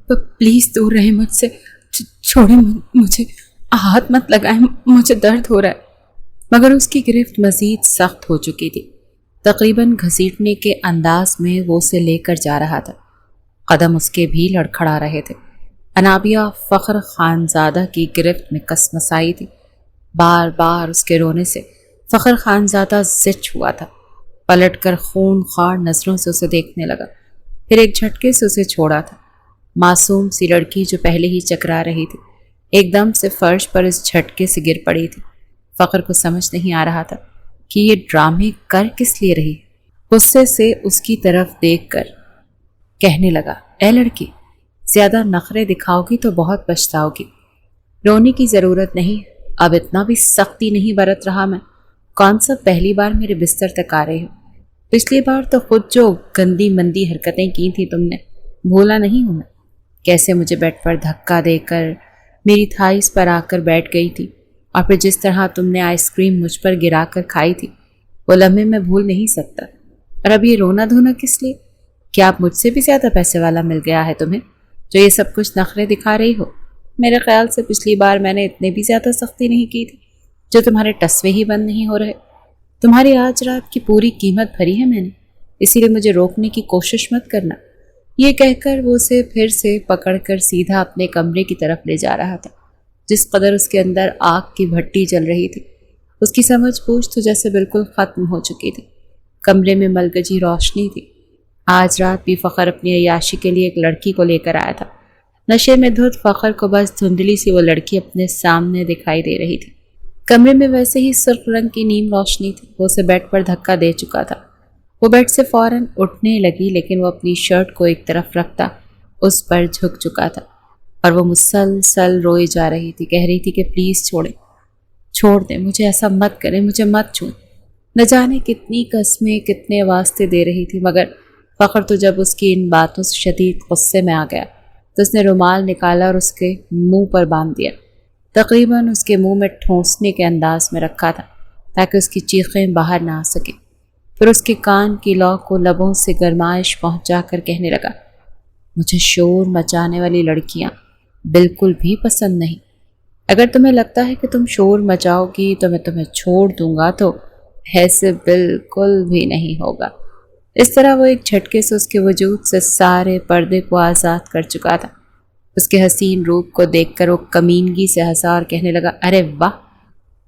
Please دور رہیں مجھ سے، چھوڑیں مجھے، ہاتھ مت لگائیں، مجھے درد ہو رہا ہے۔ مگر اس کی گرفت مزید سخت ہو چکی تھی۔ تقریباً گھسیٹنے کے انداز میں وہ اسے لے کر جا رہا تھا۔ قدم اس کے بھی لڑکھڑا رہے تھے۔ انابیہ فخر خانزادہ کی گرفت میں کسمسائی تھی۔ بار بار اس کے رونے سے فخر خانزادہ زچ ہوا تھا۔ پلٹ کر خون خوار نظروں سے اسے دیکھنے لگا، پھر ایک جھٹکے سے اسے چھوڑا تھا۔ معصوم سی لڑکی جو پہلے ہی چکرا رہی تھی، ایک دم سے فرش پر اس جھٹکے سے گر پڑی تھی۔ فخر کو سمجھ نہیں آ رہا تھا کہ یہ ڈرامے کر کس لیے رہی۔ غصے سے اس کی طرف دیکھ کر کہنے لگا، اے لڑکی، زیادہ نخرے دکھاؤ گی تو بہت پچھتاؤ گی۔ رونے کی ضرورت نہیں، اب اتنا بھی سختی نہیں برت رہا میں۔ کون سا پہلی بار میرے بستر تک آ رہے ہو؟ پچھلی بار تو خود جو گندی مندی حرکتیں کی تھی تم نے، بھولا نہیں ہوں میں۔ کیسے مجھے بیڈ پر دھکا دے کر میری تھائیس پر آ کر بیٹھ گئی تھی، اور پھر جس طرح تم نے آئس کریم مجھ پر گرا کر کھائی تھی، وہ لمحے میں بھول نہیں سکتا۔ اور اب یہ رونا دھونا کس لیے؟ کیا اب مجھ سے بھی زیادہ پیسے والا مل گیا ہے تمہیں جو یہ سب کچھ نخرے دکھا رہی ہو؟ میرے خیال سے پچھلی بار میں نے اتنے بھی زیادہ سختی نہیں کی تھی جو تمہارے ٹسوے ہی بند نہیں ہو رہے۔ تمہاری آج رات کی پوری قیمت بھری ہے میں نے، اسی لیے مجھے روکنے کی کوشش مت کرنا۔ یہ کہہ کر وہ اسے پھر سے پکڑ کر سیدھا اپنے کمرے کی طرف لے جا رہا تھا۔ جس قدر اس کے اندر آگ کی بھٹی جل رہی تھی، اس کی سمجھ بوجھ تو جیسے بالکل ختم ہو چکی تھی۔ کمرے میں ملگجی روشنی تھی۔ آج رات بھی فخر اپنی عیاشی کے لیے ایک لڑکی کو لے کر آیا تھا۔ نشے میں دھت فخر کو بس دھندلی سی وہ لڑکی اپنے سامنے دکھائی دے رہی تھی۔ کمرے میں ویسے ہی سرخ رنگ کی نیم روشنی تھی۔ وہ اسے بیڈ پر دھکا دے چکا تھا۔ وہ بیڈ سے فوراً اٹھنے لگی، لیکن وہ اپنی شرٹ کو ایک طرف رکھتا اس پر جھک چکا تھا، اور وہ مسلسل روئی جا رہی تھی، کہہ رہی تھی کہ پلیز چھوڑیں، چھوڑ دیں مجھے، ایسا مت کریں، مجھے مت چھوئیں۔ نہ جانے کتنی قسمیں، کتنے واسطے دے رہی تھی، مگر فخر تو جب اس کی ان باتوں سے شدید غصے میں آ گیا تو اس نے رومال نکالا اور اس کے منہ پر باندھ دیا، تقریباً اس کے منہ میں ٹھونسنے کے انداز میں رکھا تھا تاکہ اس کی چیخیں باہر نہ آ سکیں۔ پھر اس کے کان کی لو کو لبوں سے گرمائش پہنچا کر کہنے لگا، مجھے شور مچانے والی لڑکیاں بالکل بھی پسند نہیں۔ اگر تمہیں لگتا ہے کہ تم شور مچاؤ گی تو میں تمہیں چھوڑ دوں گا، تو ایسے بالکل بھی نہیں ہوگا۔ اس طرح وہ ایک جھٹکے سے اس کے وجود سے سارے پردے کو آزاد کر چکا تھا۔ اس کے حسین روپ کو دیکھ کر وہ کمینگی سے ہنسا اور کہنے لگا، ارے واہ،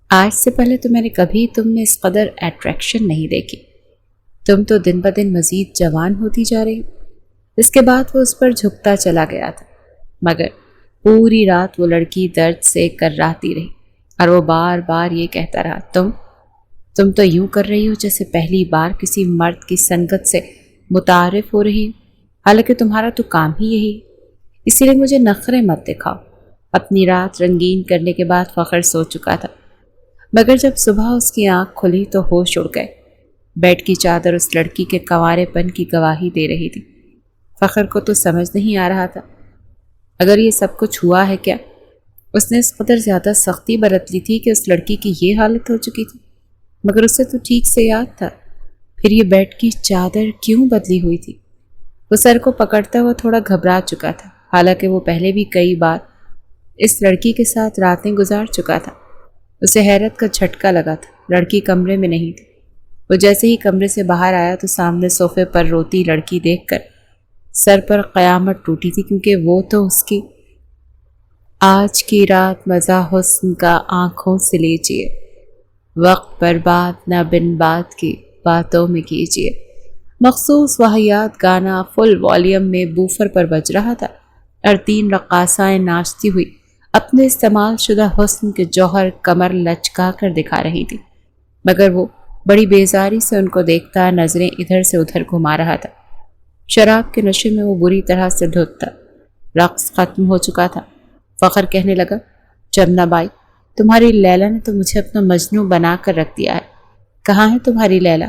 آج سے پہلے تو میں نے کبھی تم میں اس قدر اٹریکشن نہیں دیکھی۔ تم تو دن بدن مزید جوان ہوتی جا رہی۔ اس کے بعد وہ اس پر جھکتا چلا گیا تھا، مگر پوری رات وہ لڑکی درد سے کرراتی رہی، اور وہ بار بار یہ کہتا رہا، تم تو یوں کر رہی ہو جیسے پہلی بار کسی مرد کی سنگت سے متعارف ہو رہی، حالانکہ تمہارا تو کام ہی یہی ہے۔ اسی لیے مجھے نخرے مت دکھاؤ۔ اپنی رات رنگین کرنے کے بعد فخر سو چکا تھا، مگر جب صبح اس کی آنکھ کھلی تو ہوش اڑ گئے۔ بیڈ کی چادر اس لڑکی کے کنوارے پن کی گواہی دے رہی تھی۔ فخر کو تو سمجھ نہیں آ رہا تھا اگر یہ سب کچھ ہوا ہے کیا۔ اس نے اس قدر زیادہ سختی برت لی تھی کہ اس لڑکی کی یہ حالت ہو چکی تھی، مگر اسے تو ٹھیک سے یاد تھا۔ پھر یہ بیڈ کی چادر کیوں بدلی ہوئی تھی؟ وہ سر کو پکڑتا ہوا تھوڑا گھبرا چکا تھا، حالانکہ وہ پہلے بھی کئی بار اس لڑکی کے ساتھ راتیں گزار چکا تھا۔ اسے حیرت کا جھٹکا لگا تھا، لڑکی کمرے میں نہیں تھی۔ وہ جیسے ہی کمرے سے باہر آیا تو سامنے صوفے پر روتی لڑکی دیکھ کر سر پر قیامت ٹوٹی تھی، کیونکہ وہ تو اس کی آج کی رات مزہ حسن کا آنکھوں سے لیجیے، وقت برباد نہ بن بات کی باتوں میں کیجیے۔ مخصوص واحیات گانا فل والیوم میں بوفر پر بج رہا تھا، اور 3 رقاصائیں ناچتی ہوئی اپنے استعمال شدہ حسن کے جوہر کمر لچکا کر دکھا رہی تھی، مگر وہ بڑی بیزاری سے ان کو دیکھتا نظریں ادھر سے ادھر گھما رہا تھا۔ شراب کے نشے میں وہ بری طرح سے دھت تھا۔ رقص ختم ہو چکا تھا۔ فخر کہنے لگا، جمنا بائی، تمہاری لیلا نے تو مجھے اپنا مجنوں بنا کر رکھ دیا ہے۔ کہاں ہے تمہاری لیلا؟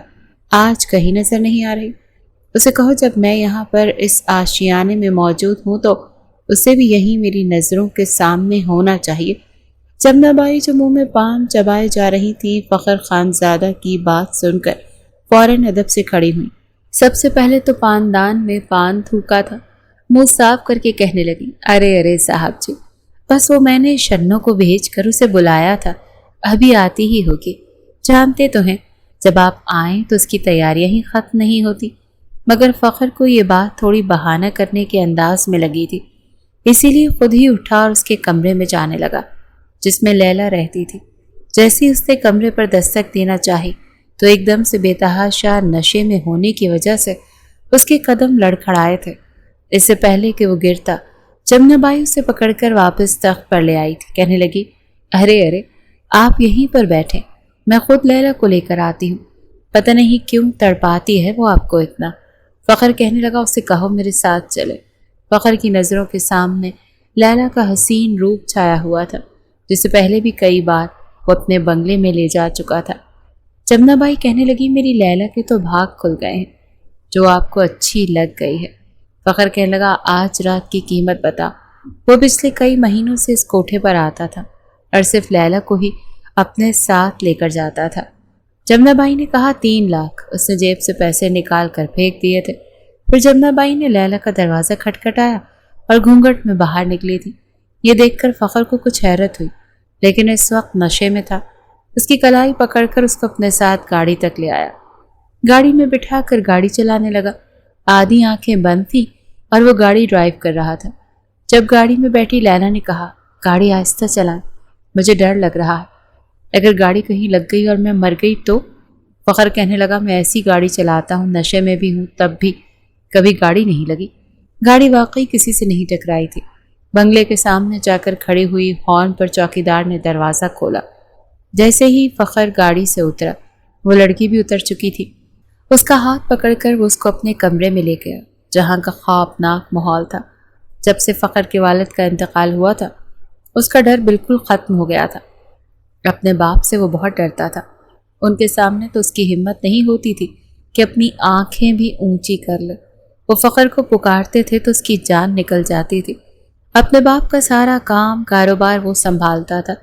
آج کہیں نظر نہیں آ رہی۔ اسے کہو جب میں یہاں پر اس آشیانے میں موجود ہوں تو اسے بھی یہیں میری نظروں کے سامنے ہونا چاہیے۔ جمنا بائی جو منہ میں پان چبائے جا رہی تھی، فخر خانزادہ کی بات سن کر فوراً ادب سے کھڑی ہوئی۔ سب سے پہلے تو پاندان میں پان تھوکا تھا، منہ صاف کر کے کہنے لگی، ارے ارے صاحب جی، بس وہ میں نے شنوں کو بھیج کر اسے بلایا تھا، ابھی آتی ہی ہوگی۔ جانتے تو ہیں جب آپ آئیں تو اس کی تیاریاں ہی ختم نہیں ہوتی۔ مگر فخر کو یہ بات تھوڑی بہانہ کرنے کے انداز میں لگی تھی، اسی لیے خود ہی اٹھا اور اس کے کمرے میں جانے لگا جس میں لیلا رہتی تھی۔ جیسے اس نے کمرے پر دستک دینا چاہی تو ایک دم سے بے تحاشا نشے میں ہونے کی وجہ سے اس کے قدم لڑکھڑائے تھے۔ اس سے پہلے کہ وہ گرتا، جمنا بائی اسے پکڑ کر واپس تخت پر لے آئی تھی۔ کہنے لگی، ارے ارے آپ یہیں پر بیٹھیں، میں خود لیلا کو لے کر آتی ہوں۔ پتہ نہیں کیوں تڑپاتی ہے وہ آپ کو اتنا۔ فخر کہنے لگا، اسے کہو میرے ساتھ چلے۔ فخر کی نظروں کے سامنے لیلا کا حسین روپ چھایا ہوا تھا، جسے پہلے بھی کئی بار وہ اپنے بنگلے میں لے جا چکا تھا۔ جمنا بائی کہنے لگی، میری لیلا کے تو بھاگ کھل گئے ہیں، جو آپ کو اچھی لگ گئی ہے۔ فخر کہنے لگا، آج رات کی قیمت بتا۔ وہ پچھلے کئی مہینوں سے اس کوٹھے پر آتا تھا اور صرف لیلا کو ہی اپنے ساتھ لے کر جاتا تھا۔ جمنا بائی نے کہا، 3 لاکھ۔ اس نے جیب سے پیسے نکال کر پھینک دیے تھے۔ پھر جمنا بائی نے لیلا کا دروازہ کھٹکھٹایا اور گھونگھٹ میں باہر نکلی تھی۔ یہ دیکھ کر فخر کو کچھ حیرت ہوئی، لیکن اس وقت نشے میں تھا۔ اس کی کلائی پکڑ کر اس کو اپنے ساتھ گاڑی تک لے آیا، گاڑی میں بٹھا کر گاڑی چلانے لگا۔ آدھی آنکھیں بند تھیں اور وہ گاڑی ڈرائیو کر رہا تھا۔ جب گاڑی میں بیٹھی لیلا نے کہا، گاڑی آہستہ چلائیں، مجھے ڈر لگ رہا ہے، اگر گاڑی کہیں لگ گئی اور میں مر گئی تو؟ فخر کہنے لگا، میں ایسی گاڑی چلاتا ہوں، نشے میں بھی ہوں، تب بھی کبھی گاڑی نہیں لگی۔ گاڑی واقعی کسی سے نہیں ٹکرائی تھی۔ بنگلے کے سامنے جا کر کھڑی ہوئی ہارن پر چوکیدار نے دروازہ کھولا۔ جیسے ہی فخر گاڑی سے اترا، وہ لڑکی بھی اتر چکی تھی۔ اس کا ہاتھ پکڑ کر وہ اس کو اپنے کمرے میں لے گیا، جہاں کا خوفناک ماحول تھا۔ جب سے فخر کے والد کا انتقال ہوا تھا، اس کا ڈر بالکل ختم ہو گیا تھا۔ اپنے باپ سے وہ بہت ڈرتا تھا۔ ان کے سامنے تو اس کی ہمت نہیں ہوتی تھی کہ اپنی آنکھیں بھی اونچی کر لے۔ وہ فخر کو پکارتے تھے تو اس کی جان نکل جاتی تھی۔ اپنے باپ کا سارا کام کاروبار وہ سنبھالتا تھا،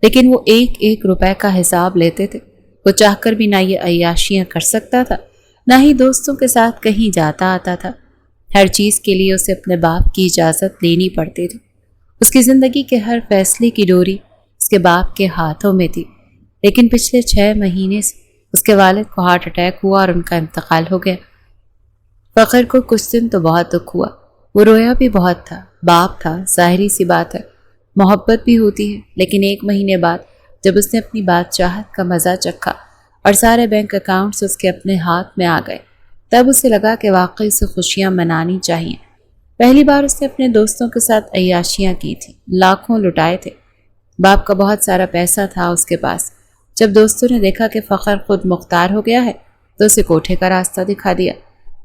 لیکن وہ ایک ایک روپے کا حساب لیتے تھے۔ وہ چاہ کر بھی نہ یہ عیاشیاں کر سکتا تھا، نہ ہی دوستوں کے ساتھ کہیں جاتا آتا تھا۔ ہر چیز کے لیے اسے اپنے باپ کی اجازت لینی پڑتی تھی۔ اس کی زندگی کے ہر فیصلے کی ڈوری اس کے باپ کے ہاتھوں میں تھی۔ لیکن پچھلے 6 مہینے سے اس کے والد کو ہارٹ اٹیک ہوا اور ان کا انتقال ہو گیا۔ فخر کو کچھ دن تو بہت دکھ ہوا، وہ رویا بھی بہت تھا۔ باپ تھا، ظاہری سی بات ہے، محبت بھی ہوتی ہے، لیکن 1 مہینے بعد جب اس نے اپنی بادشاہت کا مزہ چکھا اور سارے بینک اکاؤنٹس اس کے اپنے ہاتھ میں آ گئے، تب اسے لگا کہ واقعی اسے خوشیاں منانی چاہیے۔ پہلی بار اس نے اپنے دوستوں کے ساتھ عیاشیاں کی تھیں، لاکھوں لٹائے تھے۔ باپ کا بہت سارا پیسہ تھا اس کے پاس۔ جب دوستوں نے دیکھا کہ فخر خود مختار ہو گیا ہے تو اسے کوٹھے کا راستہ دکھا دیا۔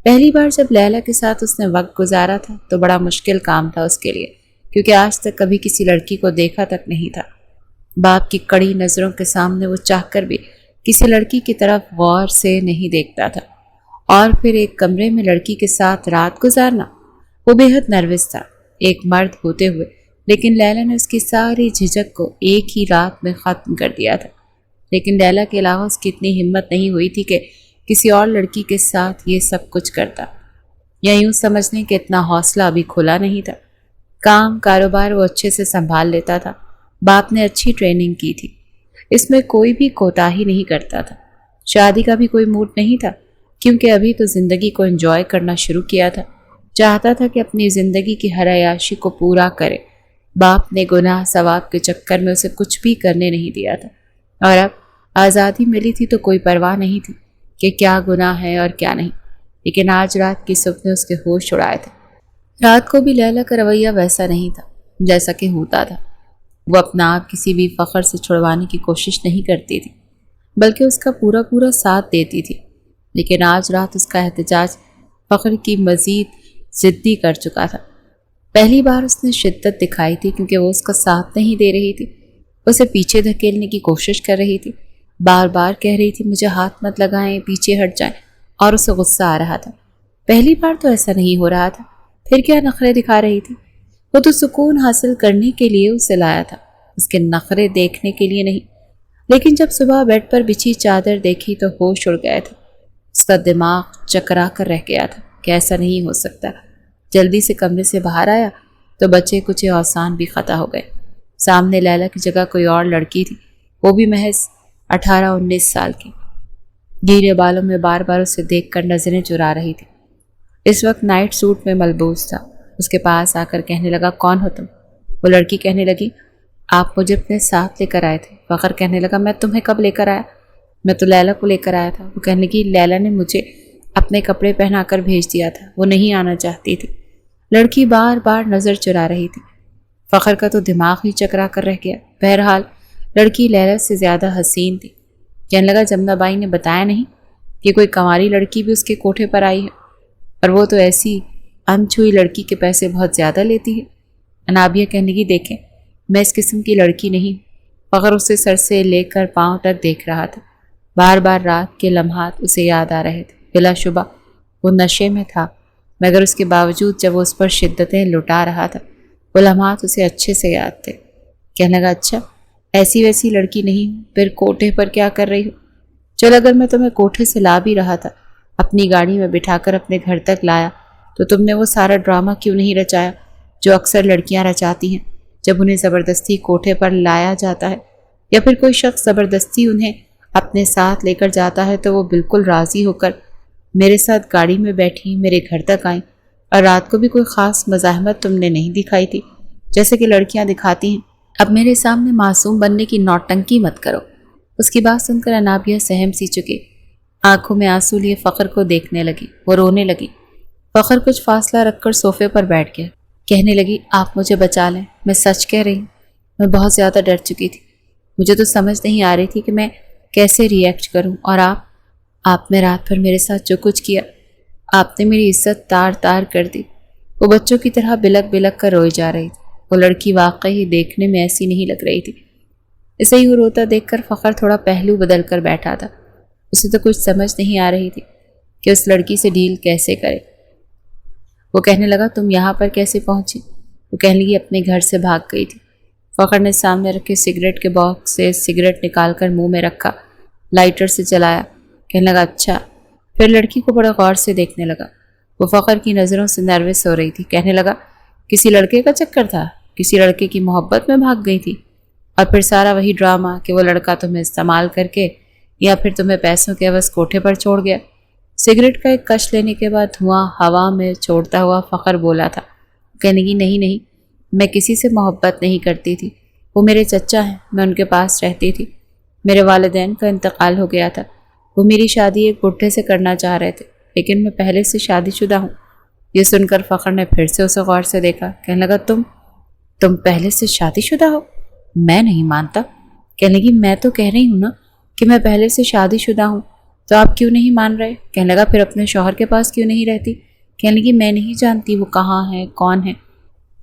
پہلی بار جب لیلا کے ساتھ اس نے وقت گزارا تھا تو بڑا مشکل کام تھا اس کے لیے، کیونکہ آج تک کبھی کسی لڑکی کو دیکھا تک نہیں تھا۔ باپ کی کڑی نظروں کے سامنے وہ چاہ کر بھی کسی لڑکی کی طرف غور سے نہیں دیکھتا تھا، اور پھر ایک کمرے میں لڑکی کے ساتھ رات گزارنا۔ وہ بے حد نروس تھا، ایک مرد ہوتے ہوئے، لیکن لیلا نے اس کی ساری جھجک کو ایک ہی رات میں ختم کر دیا تھا۔ لیکن لیلا کے علاوہ اس کی اتنی ہمت نہیں ہوئی تھی کہ کسی اور لڑکی کے ساتھ یہ سب کچھ کرتا، یا یوں سمجھ لیں کہ اتنا حوصلہ ابھی کھلا نہیں تھا۔ کام کاروبار وہ اچھے سے سنبھال لیتا تھا، باپ نے اچھی ٹریننگ کی تھی، اس میں کوئی بھی کوتاہی نہیں کرتا تھا۔ شادی کا بھی کوئی موڈ نہیں تھا، کیونکہ ابھی تو زندگی کو انجوائے کرنا شروع کیا تھا۔ چاہتا تھا کہ اپنی زندگی کی ہر عیاشی کو پورا کرے۔ باپ نے گناہ ثواب کے چکر میں اسے کچھ بھی کرنے نہیں دیا تھا، اور اب آزادی ملی تھی تو کوئی پرواہ نہیں تھی کہ کیا گناہ ہے اور کیا نہیں۔ لیکن آج رات کی صبح نے اس کے ہوش اڑائے تھے۔ رات کو بھی لیلا کا رویہ ویسا نہیں تھا جیسا کہ ہوتا تھا۔ وہ اپنا آپ کسی بھی فخر سے چھڑوانے کی کوشش نہیں کرتی تھی، بلکہ اس کا پورا ساتھ دیتی تھی۔ لیکن آج رات اس کا احتجاج فخر کی مزید ضدی کر چکا تھا۔ پہلی بار اس نے شدت دکھائی تھی کیونکہ وہ اس کا ساتھ نہیں دے رہی تھی، اسے پیچھے دھکیلنے کی کوشش کر رہی تھی، بار بار کہہ رہی تھی مجھے ہاتھ مت لگائیں، پیچھے ہٹ جائیں، اور اسے غصہ آ رہا تھا۔ پہلی بار تو ایسا نہیں ہو رہا تھا، پھر کیا نخرے دکھا رہی تھی؟ وہ تو سکون حاصل کرنے کے لیے اسے لایا تھا، اس کے نخرے دیکھنے کے لیے نہیں۔ لیکن جب صبح بیڈ پر بچھی چادر دیکھی تو ہوش اڑ گئے تھے۔ اس کا دماغ چکرا کر رہ گیا تھا کہ ایسا نہیں ہو سکتا۔ جلدی سے کمرے سے باہر آیا تو بچے کچھ اوسان بھی خطا ہو گئے۔ سامنے لیلا کی جگہ کوئی اور لڑکی تھی، وہ بھی محض 18-19 سال کی۔ گیلے بالوں میں بار بار اسے دیکھ کر نظریں چرا رہی تھی۔ اس وقت نائٹ سوٹ میں ملبوس تھا۔ اس کے پاس آ کر کہنے لگا، کون ہو تم؟ وہ لڑکی کہنے لگی، آپ مجھے اپنے ساتھ لے کر آئے تھے۔ فخر کہنے لگا، میں تمہیں کب لے کر آیا؟ میں تو لیلا کو لے کر آیا تھا۔ وہ کہنے لگی، لیلا نے مجھے اپنے کپڑے پہنا کر بھیج دیا تھا، وہ نہیں آنا چاہتی تھی۔ لڑکی بار بار نظر چرا رہی تھی۔ فخر کا تو دماغ ہی چکرا کر رہ گیا۔ بہرحال لڑکی لیلا سے زیادہ حسین تھی۔ کہنے لگا، جمنا بائی نے بتایا نہیں کہ کوئی کنواری لڑکی بھی اس کے کوٹھے پر آئی ہے، اور وہ تو ایسی انچھوئی لڑکی کے پیسے بہت زیادہ لیتی ہے۔ انابیہ کہنے کی، دیکھیں میں اس قسم کی لڑکی نہیں۔ فخر اسے سر سے لے کر پاؤں تک دیکھ رہا تھا۔ بار بار رات کے لمحات اسے یاد آ رہے تھے۔ بلا شبہ وہ نشے میں تھا، مگر اس کے باوجود جب وہ اس پر شدتیں لٹا رہا تھا وہ لمحات اسے اچھے سے یاد تھے۔ کہنے لگا، اچھا ایسی ویسی لڑکی نہیں ہوں، پھر کوٹھے پر کیا کر رہی ہو؟ چل، اگر میں تمہیں کوٹھے سے لا بھی رہا تھا، اپنی گاڑی میں بٹھا کر اپنے گھر تک لایا، تو تم نے وہ سارا ڈرامہ کیوں نہیں رچایا جو اکثر لڑکیاں رچاتی ہیں جب انہیں زبردستی کوٹھے پر لایا جاتا ہے، یا پھر کوئی شخص زبردستی انہیں اپنے ساتھ لے کر جاتا ہے تو وہ بالکل راضی ہو کر میرے ساتھ گاڑی میں بیٹھی میرے گھر تک آئیں، اور رات کو بھی کوئی خاص مزاحمت تم نے نہیں دکھائی تھی جیسے کہ لڑکیاں دکھاتی ہیں۔ اب میرے سامنے معصوم بننے کی نوٹنکی مت کرو۔ اس کی بات سن کر انابیہ سہم سی چکی، آنکھوں میں آنسو لیے فخر کو دیکھنے لگی۔ وہ رونے لگی۔ فخر کچھ فاصلہ رکھ کر صوفے پر بیٹھ گیا۔ کہنے لگی، آپ مجھے بچا لیں، میں سچ کہہ رہی ہوں، میں بہت زیادہ ڈر چکی تھی۔ مجھے تو سمجھ نہیں آ رہی تھی کہ میں کیسے ری ایکٹ کروں، اور آپ نے رات بھر میرے ساتھ جو کچھ کیا، آپ نے میری عزت تار تار کر دی۔ وہ بچوں کی طرح بلک بلک کر روئی جا رہی تھی۔ وہ لڑکی واقعی دیکھنے میں ایسی نہیں لگ رہی تھی۔ اسے یوں روتا دیکھ کر فخر تھوڑا پہلو بدل کر بیٹھا تھا۔ اسے تو کچھ سمجھ نہیں آ رہی تھی کہ اس لڑکی سے ڈیل کیسے کرے۔ وہ کہنے لگا، تم یہاں پر کیسے پہنچی؟ وہ کہنے لگی، اپنے گھر سے بھاگ گئی تھی۔ فخر نے سامنے رکھے سگریٹ کے باکس سے سگریٹ نکال کر منہ میں رکھا، لائٹر سے جلایا۔ کہنے لگا، اچھا۔ پھر لڑکی کو بڑے غور سے دیکھنے لگا۔ وہ فخر کی نظروں سے نروس ہو رہی تھی۔ کہنے لگا، کسی لڑکے کا چکر تھا؟ کسی لڑکے کی محبت میں بھاگ گئی تھی؟ اور پھر سارا وہی ڈرامہ کہ وہ لڑکا تمہیں استعمال کر کے یا پھر تمہیں پیسوں کے عوض کوٹھے پر چھوڑ گیا؟ سگریٹ کا ایک کش لینے کے بعد دھواں ہوا میں چھوڑتا ہوا فخر بولا تھا۔ کہنے کی، نہیں، میں کسی سے محبت نہیں کرتی تھی۔ وہ میرے چچا ہیں، میں ان کے پاس رہتی تھی۔ میرے والدین کا انتقال ہو گیا تھا۔ وہ میری شادی ایک بڈھے سے کرنا چاہ رہے تھے، لیکن میں پہلے سے شادی شدہ ہوں۔ یہ سن کر فخر نے پھر سے اسے غور سے دیکھا۔ کہنے لگا، تم پہلے سے شادی شدہ ہو؟ میں نہیں مانتا۔ کہنے لگی، میں تو کہہ رہی ہوں نا کہ میں پہلے سے شادی شدہ ہوں، تو آپ کیوں نہیں مان رہے؟ کہنے لگا، پھر اپنے شوہر کے پاس کیوں نہیں رہتی؟ کہنے لگی، میں نہیں جانتی وہ کہاں ہے، کون ہے۔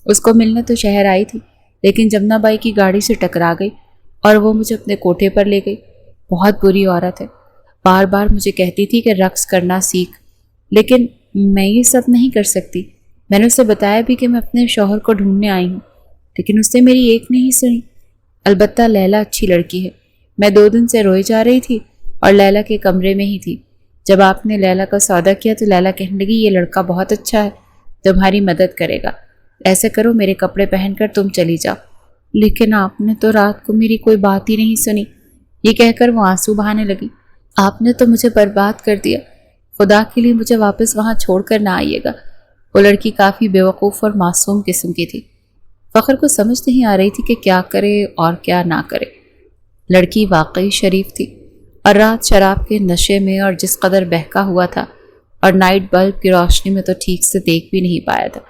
اس کو ملنے تو شہر آئی تھی، لیکن جمنا بائی کی گاڑی سے ٹکرا گئی اور وہ مجھے اپنے کوٹھے پر لے گئی۔ بہت بری عورت ہے، بار بار مجھے کہتی تھی کہ رقص کرنا سیکھ، لیکن میں یہ سب نہیں کر سکتی۔ میں نے اسے بتایا بھی کہ میں اپنے شوہر کو ڈھونڈنے آئی ہوں، لیکن اس نے میری ایک نہیں سنی۔ البتہ لیلا اچھی لڑکی ہے۔ میں 2 دن سے روئی جا رہی تھی اور لیلا کے کمرے میں ہی تھی۔ جب آپ نے لیلا کا سودا کیا تو لیلا کہنے لگی، یہ لڑکا بہت اچھا ہے، تمہاری مدد کرے گا، ایسے کرو میرے کپڑے پہن کر تم چلی جاؤ۔ لیکن آپ نے تو رات کو میری کوئی بات ہی نہیں سنی۔ یہ کہہ کر وہ آنسو بہانے لگی۔ آپ نے تو مجھے برباد کر دیا، خدا کے لیے مجھے واپس وہاں چھوڑ کر نہ آئیے گا۔ وہ لڑکی کافی بیوقوف اور معصوم قسم کی تھی۔ فخر کو سمجھ نہیں آ رہی تھی کہ کیا کرے اور کیا نہ کرے۔ لڑکی واقعی شریف تھی، اور رات شراب کے نشے میں اور جس قدر بہکا ہوا تھا اور نائٹ بلب کی روشنی میں تو ٹھیک سے دیکھ بھی نہیں پایا تھا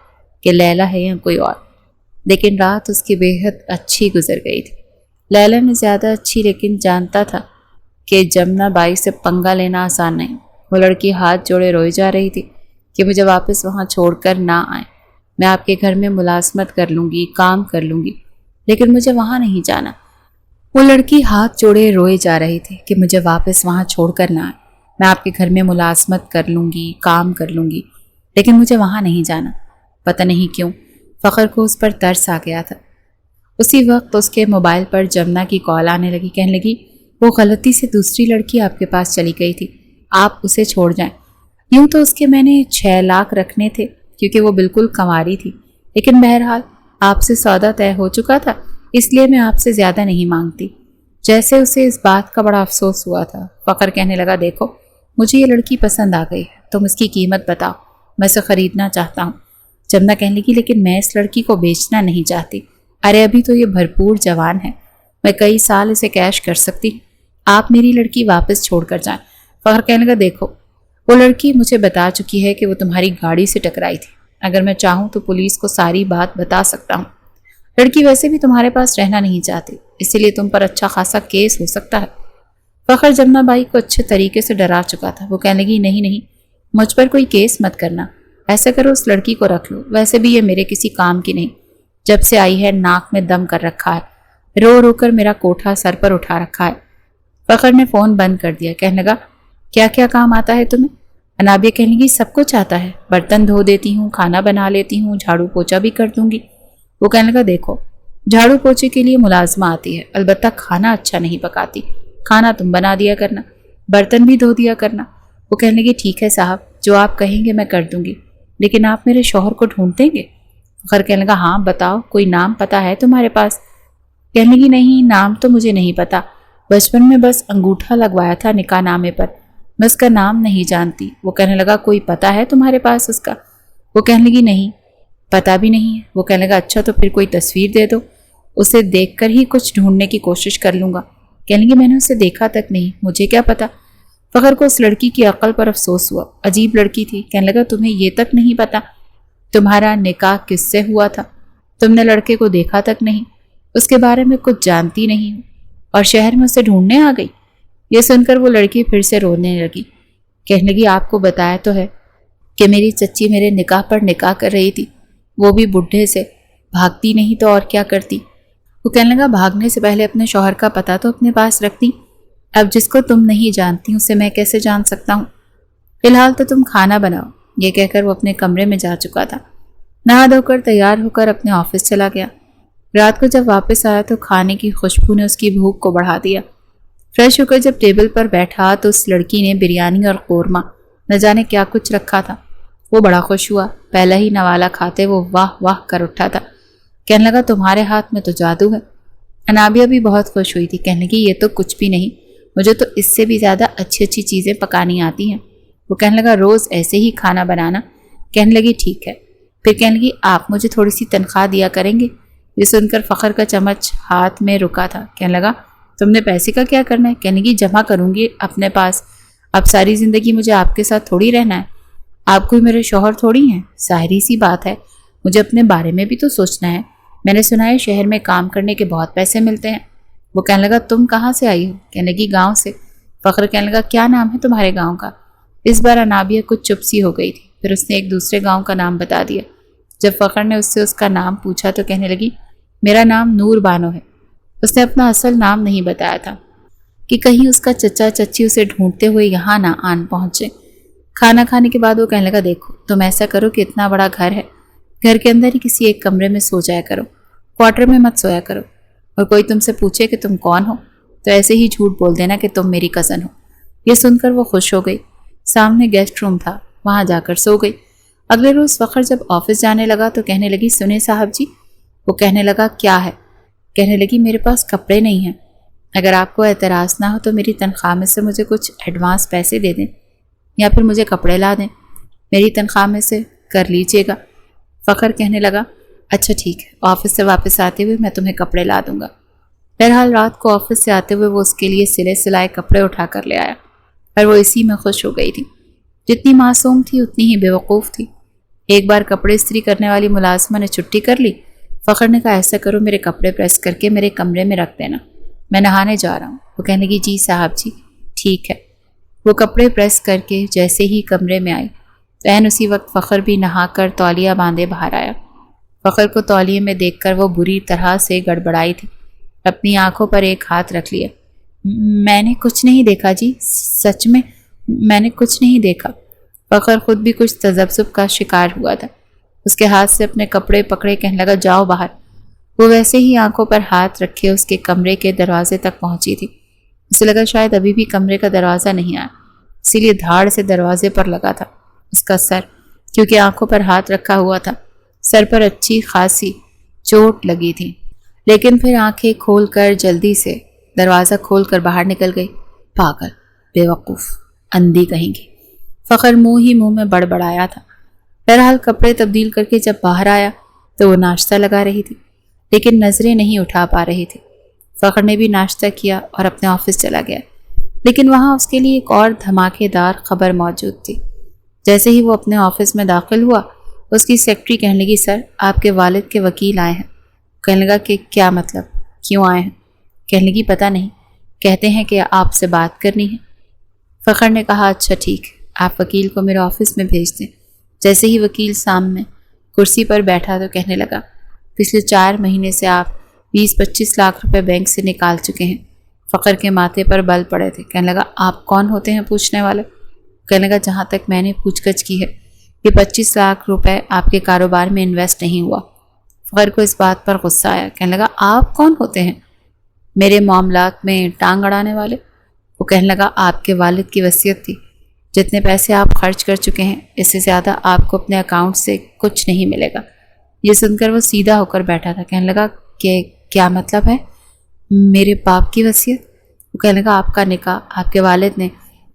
کہ لیلا ہے یا کوئی اور، لیکن رات اس کی بے حد اچھی گزر گئی تھی۔ لیلا نے زیادہ اچھی، لیکن جانتا تھا کہ جمنا بائی سے پنگا لینا آسان نہیں۔ وہ لڑکی ہاتھ جوڑے روئی جا رہی تھی کہ مجھے واپس وہاں چھوڑ کر نہ آئیں، میں آپ کے گھر میں ملازمت کر لوں گی، کام کر لوں گی، لیکن مجھے وہاں نہیں جانا۔ وہ لڑکی ہاتھ جوڑے روئے جا رہی تھی کہ مجھے واپس وہاں چھوڑ کر نہ آئیں، میں آپ کے گھر میں ملازمت کر لوں گی، کام کر لوں گی، لیکن مجھے وہاں نہیں جانا۔ پتہ نہیں کیوں فخر کو اس پر ترس آ گیا تھا۔ اسی وقت اس کے موبائل پر جمنا کی کال آنے لگی۔ کہنے لگی، وہ غلطی سے دوسری لڑکی آپ کے پاس چلی گئی تھی، آپ اسے چھوڑ جائیں۔ یوں تو اس کے میں نے 6 لاکھ رکھنے تھے کیونکہ وہ بالکل کنواری تھی، لیکن بہرحال آپ سے سودا طے ہو چکا تھا، اس لیے میں آپ سے زیادہ نہیں مانگتی۔ جیسے اسے اس بات کا بڑا افسوس ہوا تھا، فخر کہنے لگا دیکھو مجھے یہ لڑکی پسند آ گئی ہے، تم اس کی قیمت بتاؤ، میں اسے خریدنا چاہتا ہوں۔ جمنا کہنے لگی لیکن میں اس لڑکی کو بیچنا نہیں چاہتی، ارے ابھی تو یہ بھرپور جوان ہے، میں کئی سال اسے کیش کر سکتی ہوں، آپ میری لڑکی واپس چھوڑ کر جائیں۔ فخر کہنے لگا دیکھو وہ لڑکی مجھے بتا چکی ہے کہ وہ تمہاری گاڑی سے ٹکرائی تھی، اگر میں چاہوں تو پولیس کو ساری بات بتا سکتا ہوں، لڑکی ویسے بھی تمہارے پاس رہنا نہیں چاہتی، اسی لیے تم پر اچھا خاصا کیس ہو سکتا ہے۔ فخر جمنا بائی کو اچھے طریقے سے ڈرا چکا تھا، وہ کہنے لگی نہیں نہیں، مجھ پر کوئی کیس مت کرنا، ایسا کرو اس لڑکی کو رکھ لو، ویسے بھی یہ میرے کسی کام کی نہیں، جب سے آئی ہے ناک میں دم کر رکھا ہے، رو رو کر میرا کوٹھا سر پر اٹھا رکھا ہے۔ فخر نے فون بند کر دیا، کہنے لگا کیا کیا کام آتا ہے تمہیں؟ انابیہ کہنے لگی سب کچھ آتا ہے، برتن دھو دیتی ہوں، کھانا بنا لیتی ہوں، جھاڑو پوچھا بھی کر دوں گی۔ وہ کہنے لگا دیکھو جھاڑو پوچھے کے لیے ملازمہ آتی ہے، البتہ کھانا اچھا نہیں پکاتی، کھانا تم بنا دیا کرنا، برتن بھی دھو دیا کرنا۔ وہ کہنے لگی ٹھیک ہے صاحب، جو آپ کہیں گے میں کر دوں گی، لیکن آپ میرے شوہر کو ڈھونڈ دیں گے؟ فخر کہنے لگا ہاں بتاؤ، کوئی نام پتہ ہے تمہارے پاس؟ کہنے لگی نہیں نام تو مجھے نہیں پتا، بچپن میں بس انگوٹھا لگوایا تھا نکاح نامے پر، میں اس کا نام نہیں جانتی۔ وہ کہنے لگا کوئی پتہ ہے تمہارے پاس اس کا؟ وہ کہنے لگی نہیں پتہ بھی نہیں ہے۔ وہ کہنے لگا اچھا تو پھر کوئی تصویر دے دو، اسے دیکھ کر ہی کچھ ڈھونڈنے کی کوشش کر لوں گا۔ کہنے لگی میں نے اسے دیکھا تک نہیں، مجھے کیا پتا۔ فخر کو اس لڑکی کی عقل پر افسوس ہوا، عجیب لڑکی تھی۔ کہنے لگا تمہیں یہ تک نہیں پتا تمہارا نکاح کس سے ہوا تھا؟ تم نے لڑکے کو دیکھا تک نہیں، اس کے بارے میں کچھ جانتی نہیں ہو، اور شہر میں اسے ڈھونڈنے آ گئی؟ یہ سن کر وہ لڑکی پھر سے رونے لگی، کہنے لگی آپ کو بتایا تو ہے کہ میری چچی میرے نکاح پر نکاح کر رہی تھی، وہ بھی بڈھے سے، بھاگتی نہیں تو اور کیا کرتی؟ وہ کہنے لگا بھاگنے سے پہلے اپنے شوہر کا پتہ تو اپنے پاس رکھتی، اب جس کو تم نہیں جانتی اسے میں کیسے جان سکتا ہوں؟ فی الحال تو تم کھانا بناؤ۔ یہ کہہ کر وہ اپنے کمرے میں جا چکا تھا، نہا دھو کر تیار ہو کر اپنے آفس چلا گیا۔ رات کو جب واپس آیا تو کھانے کی خوشبو نے اس کی بھوک کو بڑھا دیا۔ فریش ہو کر جب ٹیبل پر بیٹھا تو اس لڑکی نے بریانی اور قورمہ نہ جانے کیا کچھ رکھا تھا۔ وہ بڑا خوش ہوا، پہلا ہی نوالا کھاتے وہ واہ واہ کر اٹھا تھا، کہنے لگا تمہارے ہاتھ میں تو جادو ہے۔ انابیہ بھی بہت خوش ہوئی تھی، کہنے لگی یہ تو کچھ بھی نہیں، مجھے تو اس سے بھی زیادہ اچھی اچھی چیزیں پکانی آتی ہیں۔ وہ کہنے لگا روز ایسے ہی کھانا بنانا؟ کہنے لگی ٹھیک ہے۔ پھر کہنے لگی آپ مجھے تھوڑی سی تنخواہ دیا کریں گے؟ یہ سن کر فخر کا چمچ ہاتھ میں رکا تھا، کہنے لگا تم نے پیسے کا کیا کرنا ہے؟ کہنے لگی جمع کروں گی اپنے پاس، اب ساری زندگی مجھے آپ کے ساتھ تھوڑی رہنا ہے، آپ کوئی میرے شوہر تھوڑی ہیں، ظاہری سی بات ہے مجھے اپنے بارے میں بھی تو سوچنا ہے، میں نے سنا ہے شہر میں کام کرنے کے بہت پیسے ملتے ہیں۔ وہ کہنے لگا تم کہاں سے آئی ہو؟ کہنے لگی گاؤں سے۔ فخر کہنے لگا کیا نام ہے تمہارے گاؤں کا؟ اس بار انابیہ کچھ چپ سی ہو گئی تھی، پھر اس نے ایک دوسرے گاؤں کا نام بتا دیا۔ جب فخر نے اس سے اس کا نام پوچھا تو کہنے لگی میرا نام نور بانو ہے۔ اس نے اپنا اصل نام نہیں بتایا تھا کہ کہیں اس کا چچا چچی اسے ڈھونڈتے ہوئے یہاں نہ آن پہنچے۔ کھانا کھانے کے بعد وہ کہنے لگا دیکھو تم ایسا کرو کہ اتنا بڑا گھر ہے، گھر کے اندر ہی کسی ایک کمرے میں سو جایا کرو، کوارٹر میں مت سویا کرو، اور کوئی تم سے پوچھے کہ تم کون ہو تو ایسے ہی جھوٹ بول دینا کہ تم میری کزن ہو۔ یہ سن کر وہ خوش ہو گئی، سامنے گیسٹ روم تھا، وہاں جا کر سو گئی۔ اگلے روز فخر جب آفس جانے لگا تو کہنے لگی سنیں صاحب جی۔ وہ کہنے لگا کیا ہے؟ کہنے لگی میرے پاس کپڑے نہیں ہیں، اگر آپ کو اعتراض نہ ہو تو میری تنخواہ میں سے مجھے کچھ ایڈوانس پیسے دے دیں یا پھر مجھے کپڑے لا دیں، میری تنخواہ میں سے کر لیجیے گا۔ فخر کہنے لگا اچھا ٹھیک ہے، آفس سے واپس آتے ہوئے میں تمہیں کپڑے لا دوں گا۔ بہرحال رات کو آفس سے آتے ہوئے وہ اس کے لیے سلے سلائے کپڑے اٹھا کر لے آیا، اور وہ اسی میں خوش ہو گئی تھی، جتنی معصوم تھی اتنی ہی بیوقوف تھی۔ ایک بار کپڑے استری کرنے والی ملازمہ نے چھٹی کر لی۔ فخر نے کہا ایسا کرو میرے کپڑے پریس کر کے میرے کمرے میں رکھ دینا، میں نہانے جا رہا ہوں۔ وہ کہنے لگی جی صاحب جی ٹھیک ہے۔ وہ کپڑے پریس کر کے جیسے ہی کمرے میں آئی عین اسی وقت فخر بھی نہا کر تولیہ باندھے باہر آیا۔ فخر کو تولیے میں دیکھ کر وہ بری طرح سے گڑبڑائی تھی، اپنی آنکھوں پر ایک ہاتھ رکھ لیا۔ میں نے کچھ نہیں دیکھا جی، سچ میں نے کچھ نہیں دیکھا۔ فخر خود بھی کچھ تذبذب کا شکار ہوا تھا، اس کے ہاتھ سے اپنے کپڑے پکڑے کہنے لگا جاؤ باہر۔ وہ ویسے ہی آنکھوں پر ہاتھ رکھے اس کے کمرے کے دروازے تک پہنچی تھی، اسے لگا شاید ابھی بھی کمرے کا دروازہ نہیں آیا، اسی لیے دھاڑ سے دروازے پر لگا تھا۔ اس کا سر کیونکہ آنکھوں پر ہاتھ رکھا ہوا تھا۔ سر پر اچھی خاصی چوٹ لگی تھی، لیکن پھر آنکھیں کھول کر جلدی سے دروازہ کھول کر باہر نکل گئی۔ پاگل، بے وقوف، اندھی کہیں گی، فخر منہ میں بڑبڑایا تھا۔ بہرحال کپڑے تبدیل کر کے جب باہر آیا تو وہ ناشتہ لگا رہی تھی، لیکن نظریں نہیں اٹھا پا رہی تھی۔ فخر نے بھی ناشتہ کیا اور اپنے آفس چلا گیا، لیکن وہاں اس کے لیے ایک اور دھماکے دار خبر موجود تھی۔ جیسے ہی وہ اپنے آفس میں داخل ہوا، اس کی سیکرٹری کہنے لگی، سر آپ کے والد کے وکیل آئے ہیں۔ کہنے لگا کہ کیا مطلب، کیوں آئے ہیں؟ کہنے لگی پتہ نہیں، کہتے ہیں کہ آپ سے بات کرنی ہے۔ فخر نے کہا اچھا ٹھیک، آپ وکیل کو میرے آفس میں بھیج دیں۔ جیسے ہی وکیل سامنے کرسی پر بیٹھا تو کہنے لگا، پچھلے 4 مہینے سے آپ 20-25 لاکھ روپے بینک سے نکال چکے ہیں۔ فخر کے ماتھے پر بل پڑے تھے۔ کہنے لگا آپ کون ہوتے ہیں پوچھنے والے؟ کہنے لگا جہاں تک میں نے پوچھ گچھ کی ہے، یہ 25 لاکھ روپے آپ کے کاروبار میں انویسٹ نہیں ہوا۔ فخر کو اس بات پر غصہ آیا۔ کہنے لگا آپ کون ہوتے ہیں میرے معاملات میں ٹانگ اڑانے والے؟ وہ کہنے لگا آپ کے والد کی وصیت تھی، جتنے پیسے آپ خرچ کر چکے ہیں اس سے زیادہ آپ کو اپنے اکاؤنٹ سے کچھ نہیں ملے گا۔ یہ سن کر وہ سیدھا ہو کر بیٹھا تھا۔ کہنے لگا کہ کیا مطلب ہے، میرے باپ کی وصیت؟ وہ کہنے لگا آپ کا نکاح آپ کے والد نے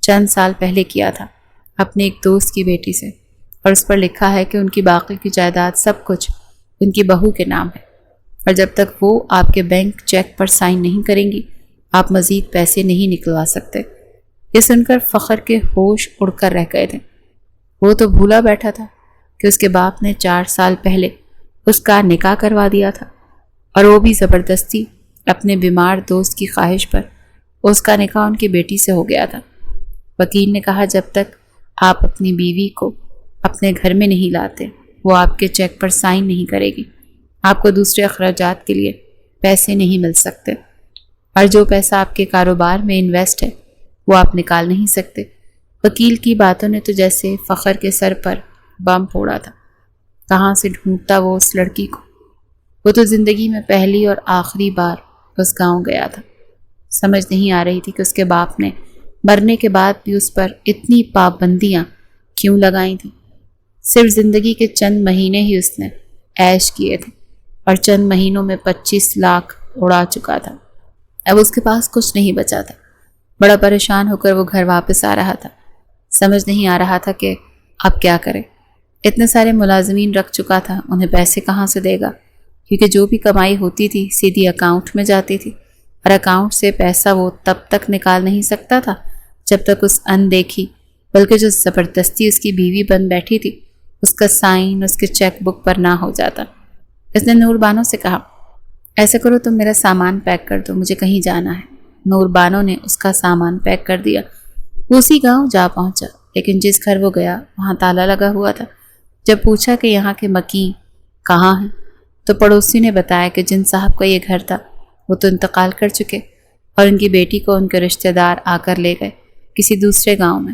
چند سال پہلے کیا تھا اپنے ایک دوست کی بیٹی سے، اور اس پر لکھا ہے کہ ان کی باقی کی جائیداد سب کچھ ان کی بہو کے نام ہے، اور جب تک وہ آپ کے بینک چیک پر سائن نہیں کریں گی آپ مزید پیسے نہیں نکلوا سکتے۔ یہ سن کر فخر کے ہوش اڑ کر رہ گئے تھے۔ وہ تو بھولا بیٹھا تھا کہ اس کے باپ نے 4 سال پہلے اس کا نکاح کروا دیا تھا، اور وہ بھی زبردستی اپنے بیمار دوست کی خواہش پر۔ اس کا نکاح ان کی بیٹی سے ہو گیا تھا۔ وکیل نے کہا جب تک آپ اپنی بیوی کو اپنے گھر میں نہیں لاتے وہ آپ کے چیک پر سائن نہیں کرے گی، آپ کو دوسرے اخراجات کے لیے پیسے نہیں مل سکتے، اور جو پیسہ آپ کے کاروبار میں انویسٹ ہے وہ آپ نکال نہیں سکتے۔ وکیل کی باتوں نے تو جیسے فخر کے سر پر بم پھوڑا تھا۔ کہاں سے ڈھونڈتا وہ اس لڑکی کو؟ وہ تو زندگی میں پہلی اور آخری بار اس گاؤں گیا تھا۔ سمجھ نہیں آ رہی تھی کہ اس کے باپ نے مرنے کے بعد بھی اس پر اتنی پابندیاں کیوں لگائی تھیں۔ صرف زندگی کے چند مہینے ہی اس نے عیش کیے تھے، اور چند مہینوں میں 25 لاکھ اڑا چکا تھا۔ اب اس کے پاس کچھ نہیں بچا تھا۔ بڑا پریشان ہو کر وہ گھر واپس آ رہا تھا۔ سمجھ نہیں آ رہا تھا کہ اب کیا کرے۔ اتنے سارے ملازمین رکھ چکا تھا، انہیں پیسے کہاں سے دے گا، کیونکہ جو بھی کمائی ہوتی تھی سیدھی اکاؤنٹ میں جاتی تھی، اور اکاؤنٹ سے پیسہ وہ تب تک نکال نہیں سکتا تھا جب تک اس اندیکھی بلکہ جو زبردستی اس کی بیوی بن بیٹھی تھی اس کا سائن اس کے چیک بک پر نہ ہو جاتا۔ اس نے نور بانو سے کہا ایسا کرو تم میرا سامان پیک کر دو، مجھے کہیں جانا ہے۔ نور بانو نے اس کا سامان پیک کر دیا۔ وہ اسی گاؤں جا پہنچا، لیکن جس گھر وہ گیا وہاں تالا لگا ہوا تھا۔ جب پوچھا کہ یہاں کے مکین کہاں ہیں تو پڑوسی نے بتایا کہ جن صاحب کا یہ گھر تھا وہ تو انتقال کر چکے، اور ان کی بیٹی کو ان کے رشتہ دار آ کر لے گئے کسی دوسرے گاؤں میں۔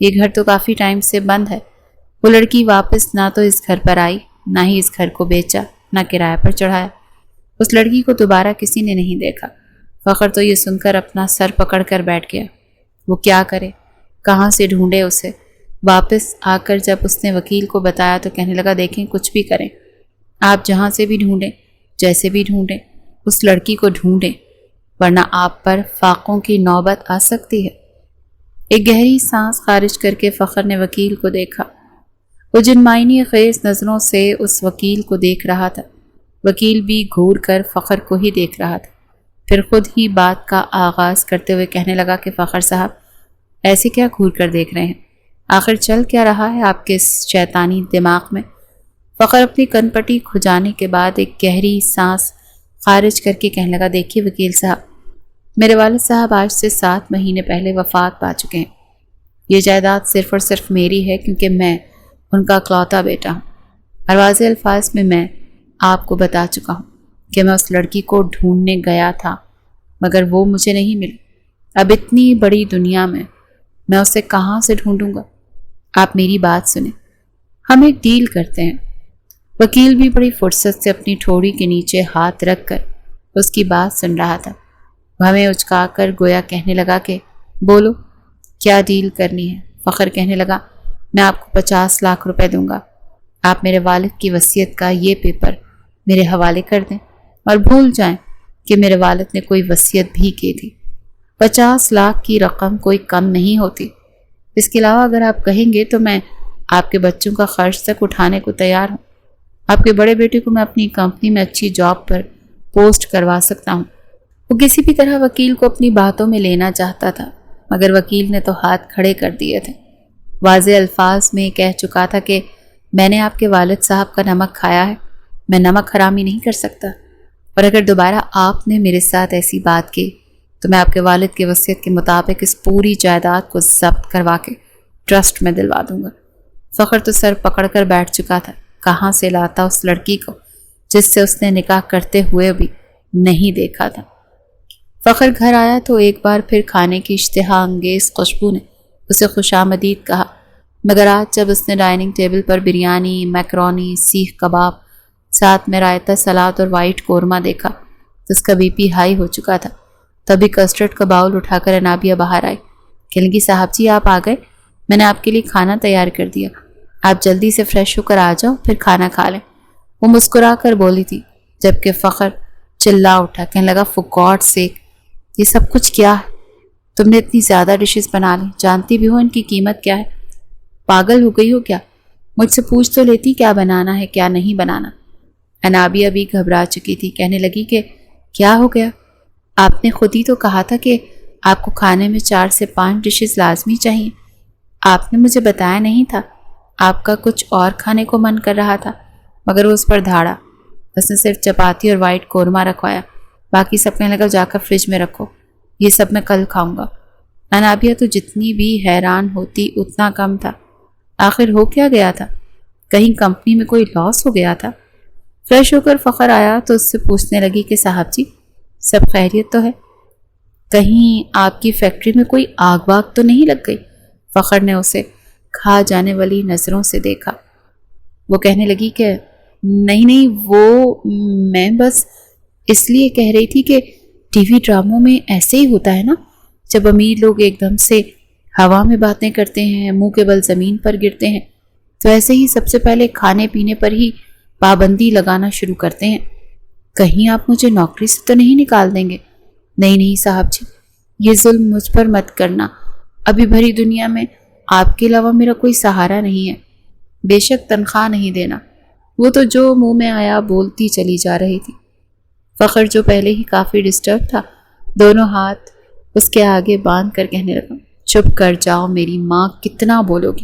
یہ گھر تو کافی ٹائم سے بند ہے۔ وہ لڑکی واپس نہ تو اس گھر پر آئی، نہ ہی اس گھر کو بیچا، نہ کرایہ پر چڑھایا۔ اس لڑکی کو دوبارہ کسی نے نہیں دیکھا۔ فخر تو یہ سن کر اپنا سر پکڑ کر بیٹھ گیا۔ وہ کیا کرے، کہاں سے ڈھونڈے اسے؟ واپس آ کر جب اس نے وکیل کو بتایا تو کہنے لگا دیکھیں کچھ بھی کریں، آپ جہاں سے بھی ڈھونڈیں، جیسے بھی ڈھونڈیں، اس لڑکی کو ڈھونڈیں، ورنہ آپ پر فاقوں کی نوبت آ سکتی ہے۔ ایک گہری سانس خارج کر کے فخر نے وکیل کو دیکھا۔ وہ جن معنی خیز نظروں سے اس وکیل کو دیکھ رہا تھا، وکیل بھی گھور کر فخر کو ہی دیکھ رہا تھا۔ پھر خود ہی بات کا آغاز کرتے ہوئے کہنے لگا کہ فخر صاحب ایسے کیا گھور کر دیکھ رہے ہیں، آخر چل کیا رہا ہے آپ کے اس شیطانی دماغ میں؟ فخر اپنی کن پٹی کھجانے کے بعد ایک گہری سانس خارج کر کے کہنے لگا دیکھیے وکیل صاحب، میرے والد صاحب آج سے 7 مہینے پہلے وفات پا چکے ہیں۔ یہ جائیداد صرف اور صرف میری ہے کیونکہ میں ان کا اکلوتا بیٹا ہوں، اور واضح الفاظ میں میں آپ کو بتا چکا ہوں کہ میں اس لڑکی کو ڈھونڈنے گیا تھا مگر وہ مجھے نہیں ملی۔ اب اتنی بڑی دنیا میں اسے کہاں سے ڈھونڈوں گا؟ آپ میری بات سنیں، ہم ایک ڈیل کرتے ہیں۔ وکیل بھی بڑی فرصت سے اپنی ٹھوڑی کے نیچے ہاتھ رکھ کر اس کی بات سن رہا تھا۔ وہ ہمیں اچکا کر گویا کہنے لگا کہ بولو کیا ڈیل کرنی ہے؟ فخر کہنے لگا میں آپ کو 50 لاکھ روپے دوں گا۔ آپ میرے والد کی وصیت کا یہ پیپر میرے حوالے کر دیں اور بھول جائیں کہ میرے والد نے کوئی وصیت بھی کی تھی۔ 50 لاکھ کی رقم کوئی کم نہیں ہوتی۔ اس کے علاوہ اگر آپ کہیں گے تو میں آپ کے بچوں کا خرچ تک اٹھانے کو تیار ہوں۔ آپ کے بڑے بیٹے کو میں اپنی کمپنی میں اچھی جاب پر پوسٹ کروا سکتا ہوں۔ وہ کسی بھی طرح وکیل کو اپنی باتوں میں لینا چاہتا تھا، مگر وکیل نے تو ہاتھ کھڑے کر دیے تھے۔ واضح الفاظ میں کہہ چکا تھا کہ میں نے آپ کے والد صاحب کا نمک کھایا ہے، میں نمک حرامی نہیں کر سکتا، اور اگر دوبارہ آپ نے میرے ساتھ ایسی بات کی تو میں آپ کے والد کی وصیت کے مطابق اس پوری جائیداد کو ضبط کروا کے ٹرسٹ میں دلوا دوں گا۔ فخر تو سر پکڑ کر بیٹھ چکا تھا۔ کہاں سے لاتا اس لڑکی کو جس سے اس نے نکاح کرتے ہوئے بھی نہیں دیکھا تھا۔ فخر گھر آیا تو ایک بار پھر کھانے کی اشتہا انگیز خوشبو نے اسے خوش آمدید کہا، مگر آج جب اس نے ڈائننگ ٹیبل پر بریانی، میکرونی، سیخ کباب، ساتھ میں رائتا، سلاد اور وائٹ قورمہ دیکھا تو اس کا بی پی ہائی ہو چکا تھا۔ تبھی کسٹرڈ کا باؤل اٹھا کر انابیہ باہر آئی۔ کہنے لگی، صاحب جی آپ آ گئے، میں نے آپ کے لیے کھانا تیار کر دیا، آپ جلدی سے فریش ہو کر آ جاؤ، پھر کھانا کھا لیں۔ وہ مسکرا کر بولی تھی، جبکہ فخر چلا اٹھا، کہنے لگا، فور گاڈ سیک، یہ سب کچھ کیا ہے؟ تم نے اتنی زیادہ ڈشز بنا لی، جانتی بھی ہو ان کی قیمت کیا ہے؟ پاگل ہو گئی ہو کیا؟ مجھ سے پوچھ تو لیتی کیا بنانا ہے کیا نہیں بنانا۔ انابیہ بھی گھبرا چکی تھی، کہنے لگی کہ کیا ہو گیا؟ آپ نے خود ہی تو کہا تھا کہ آپ کو کھانے میں 4 سے 5 ڈشز لازمی چاہیے۔ آپ نے مجھے بتایا نہیں تھا؟ آپ کا کچھ اور کھانے کو من کر رہا تھا، مگر وہ اس پر دھاڑا۔ اس نے صرف چپاتی اور وائٹ قورمہ رکھوایا، باقی سب کہنے لگا جا کر فریج میں رکھو، یہ سب میں کل کھاؤں گا۔ انابیہ تو جتنی بھی حیران ہوتی اتنا کم تھا۔ آخر ہو کیا گیا تھا؟ کہیں کمپنی میں کوئی لاس ہو گیا تھا؟ فریش ہو کر فخر آیا تو اس سے پوچھنے لگی کہ صاحب جی سب خیریت تو ہے؟ کہیں آپ کی فیکٹری میں کوئی آگ واگ تو نہیں لگ گئی؟ فخر نے اسے کھا جانے والی نظروں سے دیکھا۔ وہ کہنے لگی کہ نہیں، وہ میں بس اس لیے کہہ رہی تھی کہ ٹی وی ڈراموں میں ایسے ہی ہوتا ہے نا، جب امیر لوگ ایک دم سے ہوا میں باتیں کرتے ہیں، منہ کے بل زمین پر گرتے ہیں، تو ایسے ہی سب سے پہلے کھانے پینے پر ہی پابندی لگانا شروع کرتے ہیں۔ کہیں آپ مجھے نوکری سے تو نہیں نکال دیں گے؟ نہیں صاحب جی، یہ ظلم مجھ پر مت کرنا، ابھی بھری دنیا میں آپ کے علاوہ میرا کوئی سہارا نہیں ہے۔ بے شک تنخواہ نہیں دینا۔ وہ تو جو منہ میں آیا بولتی چلی جا رہی تھی۔ فخر جو پہلے ہی کافی ڈسٹرب تھا، دونوں ہاتھ اس کے آگے باندھ کر کہنے لگا، چپ کر جاؤ میری ماں، کتنا بولو گی؟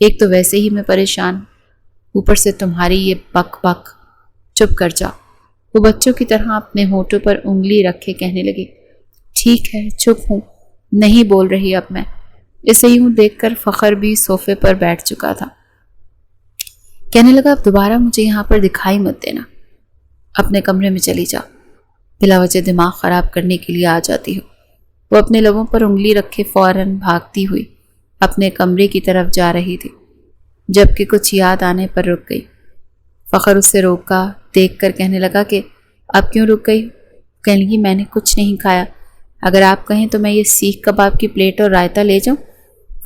ایک تو ویسے ہی میں پریشان ہوں، اوپر سے تمہاری یہ بک بک، چپ کر جاؤ۔ وہ بچوں کی طرح اپنے ہونٹوں پر انگلی رکھے کہنے لگی، ٹھیک ہے چپ ہوں، نہیں بول رہی اب میں۔ اسے یوں دیکھ کر فخر بھی صوفے پر بیٹھ چکا تھا۔ کہنے لگا، اب دوبارہ مجھے یہاں پر دکھائی مت دینا، اپنے کمرے میں چلی جا، بلا وجہ دماغ خراب کرنے کے لیے آ جاتی ہو۔ وہ اپنے لبوں پر انگلی رکھے فوراً بھاگتی ہوئی اپنے کمرے کی طرف جا رہی تھی، جبکہ کچھ یاد آنے پر رک گئی۔ فخر اسے روکا دیکھ کر کہنے لگا کہ اب کیوں رک گئی؟ کہنے لگی، میں نے کچھ نہیں کھایا، اگر آپ کہیں تو میں یہ سیخ کباب کی پلیٹ اور رائتا لے جاؤں؟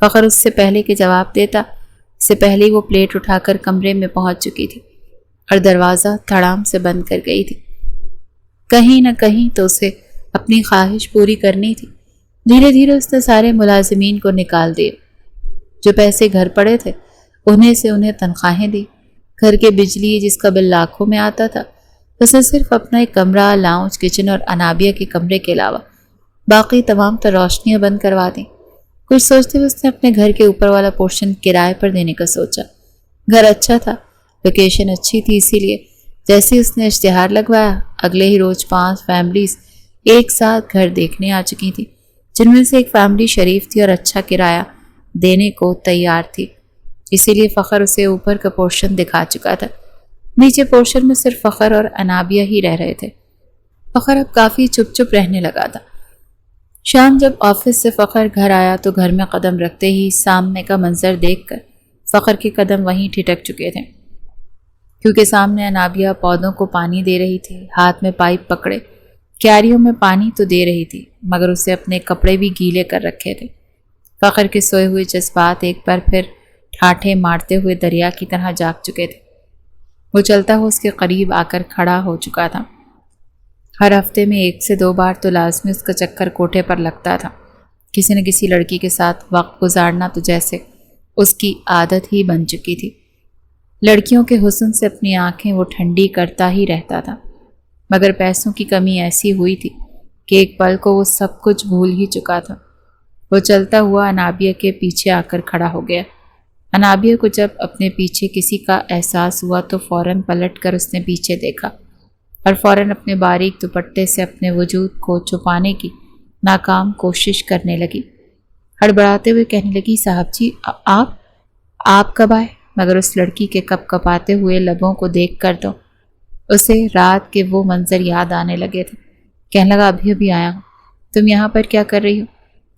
فخر اس سے پہلے کہ جواب دیتا، اس سے پہلے ہی وہ پلیٹ اٹھا کر کمرے میں پہنچ چکی تھی اور دروازہ دھڑام سے بند کر گئی تھی۔ کہیں نہ کہیں تو اسے اپنی خواہش پوری کرنی تھی۔ دھیرے دھیرے اس نے سارے ملازمین کو نکال دیے، جو پیسے گھر پڑے تھے انہیں تنخواہیں دی۔ گھر کے بجلی جس کا بل لاکھوں میں آتا تھا، اس نے صرف اپنا ایک کمرہ، لاؤنج، کچن اور انابیہ کے کمرے کے علاوہ باقی تمام تر روشنیاں بند کروا دیں۔ کچھ سوچتے ہوئے اس نے اپنے گھر کے اوپر والا پورشن کرائے پر دینے کا سوچا۔ گھر اچھا تھا، لوکیشن اچھی تھی، اسی لیے جیسے اس نے اشتہار لگوایا، اگلے ہی روز 5 فیملیز ایک ساتھ گھر دیکھنے آ چکی تھی، جن میں سے ایک فیملی شریف تھی اور اچھا کرایہ دینے کو تیار تھی۔ اسی لیے فخر اسے اوپر کا پورشن دکھا چکا تھا، نیچے پورشن میں صرف فخر اور انابیہ ہی رہ رہے تھے۔ فخر اب کافی چپ چپ رہنے لگا تھا۔ شام جب آفس سے فخر گھر آیا تو گھر میں قدم رکھتے ہی سامنے کا منظر دیکھ کر فخر کے قدم وہیں ٹھٹک چکے تھے، کیونکہ سامنے انابیہ پودوں کو پانی دے رہی تھی، ہاتھ میں پائپ پکڑے کیاریوں میں پانی تو دے رہی تھی، مگر اسے اپنے کپڑے بھی گیلے کر رکھے تھے۔ فخر کے سوئے ہوئے جذبات ایک بار پھر ٹھاٹھے مارتے ہوئے دریا کی طرح جاگ چکے تھے۔ وہ چلتا ہوا اس کے قریب آ کر کھڑا ہو چکا تھا۔ ہر ہفتے میں 1 سے 2 بار تو لازمی اس کا چکر کوٹھے پر لگتا تھا۔ کسی نہ کسی لڑکی کے ساتھ وقت گزارنا تو جیسے اس کی عادت ہی بن چکی تھی۔ لڑکیوں کے حسن سے اپنی آنکھیں وہ ٹھنڈی کرتا ہی رہتا تھا، مگر پیسوں کی کمی ایسی ہوئی تھی کہ ایک پل کو وہ سب کچھ بھول ہی چکا تھا۔ وہ چلتا ہوا انابیہ کے پیچھے آ کر کھڑا ہو گیا۔ انابیہ کو جب اپنے پیچھے کسی کا احساس ہوا تو فوراً پلٹ کر اس نے پیچھے دیکھا اور فوراً اپنے باریک دوپٹے سے اپنے وجود کو چھپانے کی ناکام کوشش کرنے لگی۔ ہڑبڑاتے ہوئے کہنے لگی، صاحب جی آپ کب آئے؟ مگر اس لڑکی کے کپ کپاتے ہوئے لبوں کو دیکھ کر تو اسے رات کے وہ منظر یاد آنے لگے تھے۔ کہنے لگا، ابھی آیا ہوں۔ تم یہاں پر کیا کر رہی ہو؟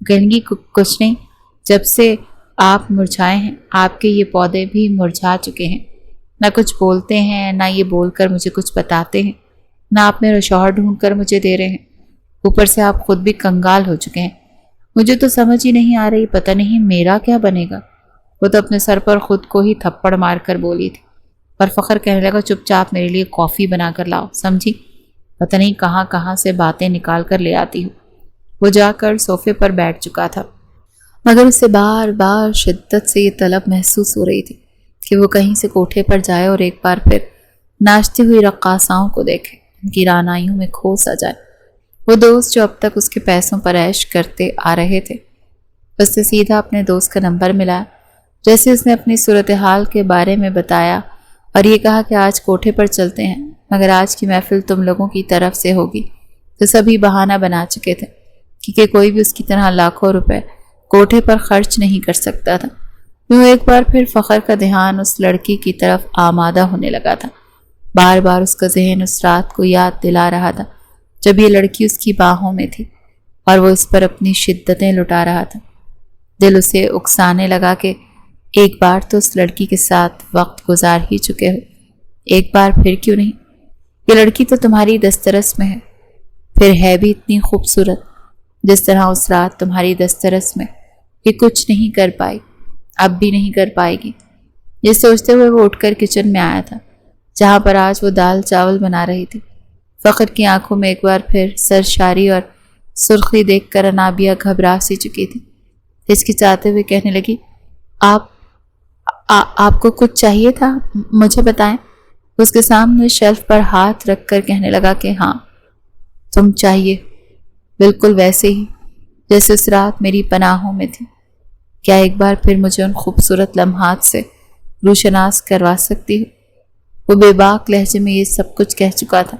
کہنے لگی، کچھ نہیں، جب سے آپ مرجھائے ہیں آپ کے یہ پودے بھی مرجھا چکے ہیں۔ نہ کچھ بولتے ہیں، نہ یہ بول کر مجھے کچھ بتاتے ہیں، نہ آپ میرا شوہر ڈھونڈ کر مجھے دے رہے ہیں۔ اوپر سے آپ خود بھی کنگال ہو چکے ہیں۔ مجھے تو سمجھ ہی نہیں آ رہی، پتہ نہیں میرا کیا بنے گا۔ وہ تو اپنے سر پر خود کو ہی تھپڑ مار کر بولی تھی۔ پر فخر کہنے لگا، چپ چاپ میرے لیے کافی بنا کر لاؤ، سمجھی؟ پتہ نہیں کہاں سے باتیں نکال کر لے آتی ہوں۔ وہ جا کر صوفے پر بیٹھ چکا تھا، مگر اسے بار بار شدت سے یہ طلب محسوس ہو رہی تھی کہ وہ کہیں سے کوٹھے پر جائے اور ایک بار پھر ناچتی ہوئی رقاصاؤں کو دیکھے، ان کی رعنائیوں میں کھو سا جائے۔ وہ دوست جو اب تک اس کے پیسوں پر عیش کرتے آ رہے تھے، اس سے سیدھا اپنے دوست کا نمبر ملا۔ جیسے اس نے اپنی صورتحال کے بارے میں بتایا اور یہ کہا کہ آج کوٹھے پر چلتے ہیں، مگر آج کی محفل تم لوگوں کی طرف سے ہوگی، تو سبھی بہانہ بنا چکے تھے کیونکہ کوئی بھی اس کی طرح لاکھوں روپے کوٹھے پر خرچ نہیں کر سکتا تھا۔ یوں ایک بار پھر فخر کا دھیان اس لڑکی کی طرف آمادہ ہونے لگا تھا۔ بار بار اس کا ذہن اس رات کو یاد دلا رہا تھا جب یہ لڑکی اس کی باہوں میں تھی اور وہ اس پر اپنی شدتیں لٹا رہا تھا۔ دل اسے اکسانے لگا کہ ایک بار تو اس لڑکی کے ساتھ وقت گزار ہی چکے ہو، ایک بار پھر کیوں نہیں؟ یہ لڑکی تو تمہاری دسترس میں ہے، پھر ہے بھی اتنی خوبصورت جس طرح اس رات تمہاری دسترس میں یہ کچھ نہیں کر پائی، اب بھی نہیں کر پائے گی۔ یہ سوچتے ہوئے وہ اٹھ کر کچن میں آیا تھا جہاں پر آج وہ دال چاول بنا رہی تھی۔ فخر کی آنکھوں میں ایک بار پھر سرشاری اور سرخی دیکھ کر انابیہ گھبرا سی چکی تھی۔ ہچکچاتے ہوئے کہنے لگی، آپ کو کچھ چاہیے تھا؟ مجھے بتائیں۔ اس کے سامنے شیلف پر ہاتھ رکھ کر کہنے لگا کہ ہاں، تم چاہیے، بالکل ویسے ہی جیسے اس رات میری پناہوں میں تھی۔ کیا ایک بار پھر مجھے ان خوبصورت لمحات سے روشناس کروا سکتی ہو؟ وہ بے باک لہجے میں یہ سب کچھ کہہ چکا تھا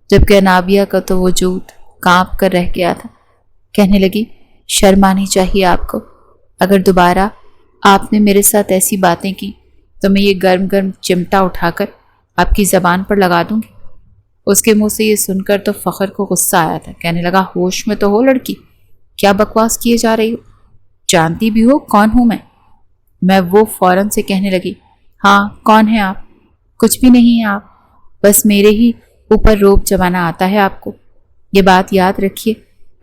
جبکہ انابیہ کا تو وجود کانپ کر رہ گیا تھا۔ کہنے لگی، شرم آنی چاہیے آپ کو، اگر دوبارہ آپ نے میرے ساتھ ایسی باتیں کی تو میں یہ گرم گرم چمٹا اٹھا کر آپ کی زبان پر لگا دوں گی۔ اس کے منہ سے یہ سن کر تو فخر کو غصہ آیا تھا۔ کہنے لگا، ہوش میں تو ہو لڑکی، کیا بکواس کیے جا رہی ہو؟ جانتی بھی ہو کون ہوں میں؟ وہ فوراً سے کہنے لگی، ہاں کون ہیں آپ؟ کچھ بھی نہیں ہے آپ، بس میرے ہی اوپر روب جمانا آتا ہے آپ کو۔ یہ بات یاد رکھیے،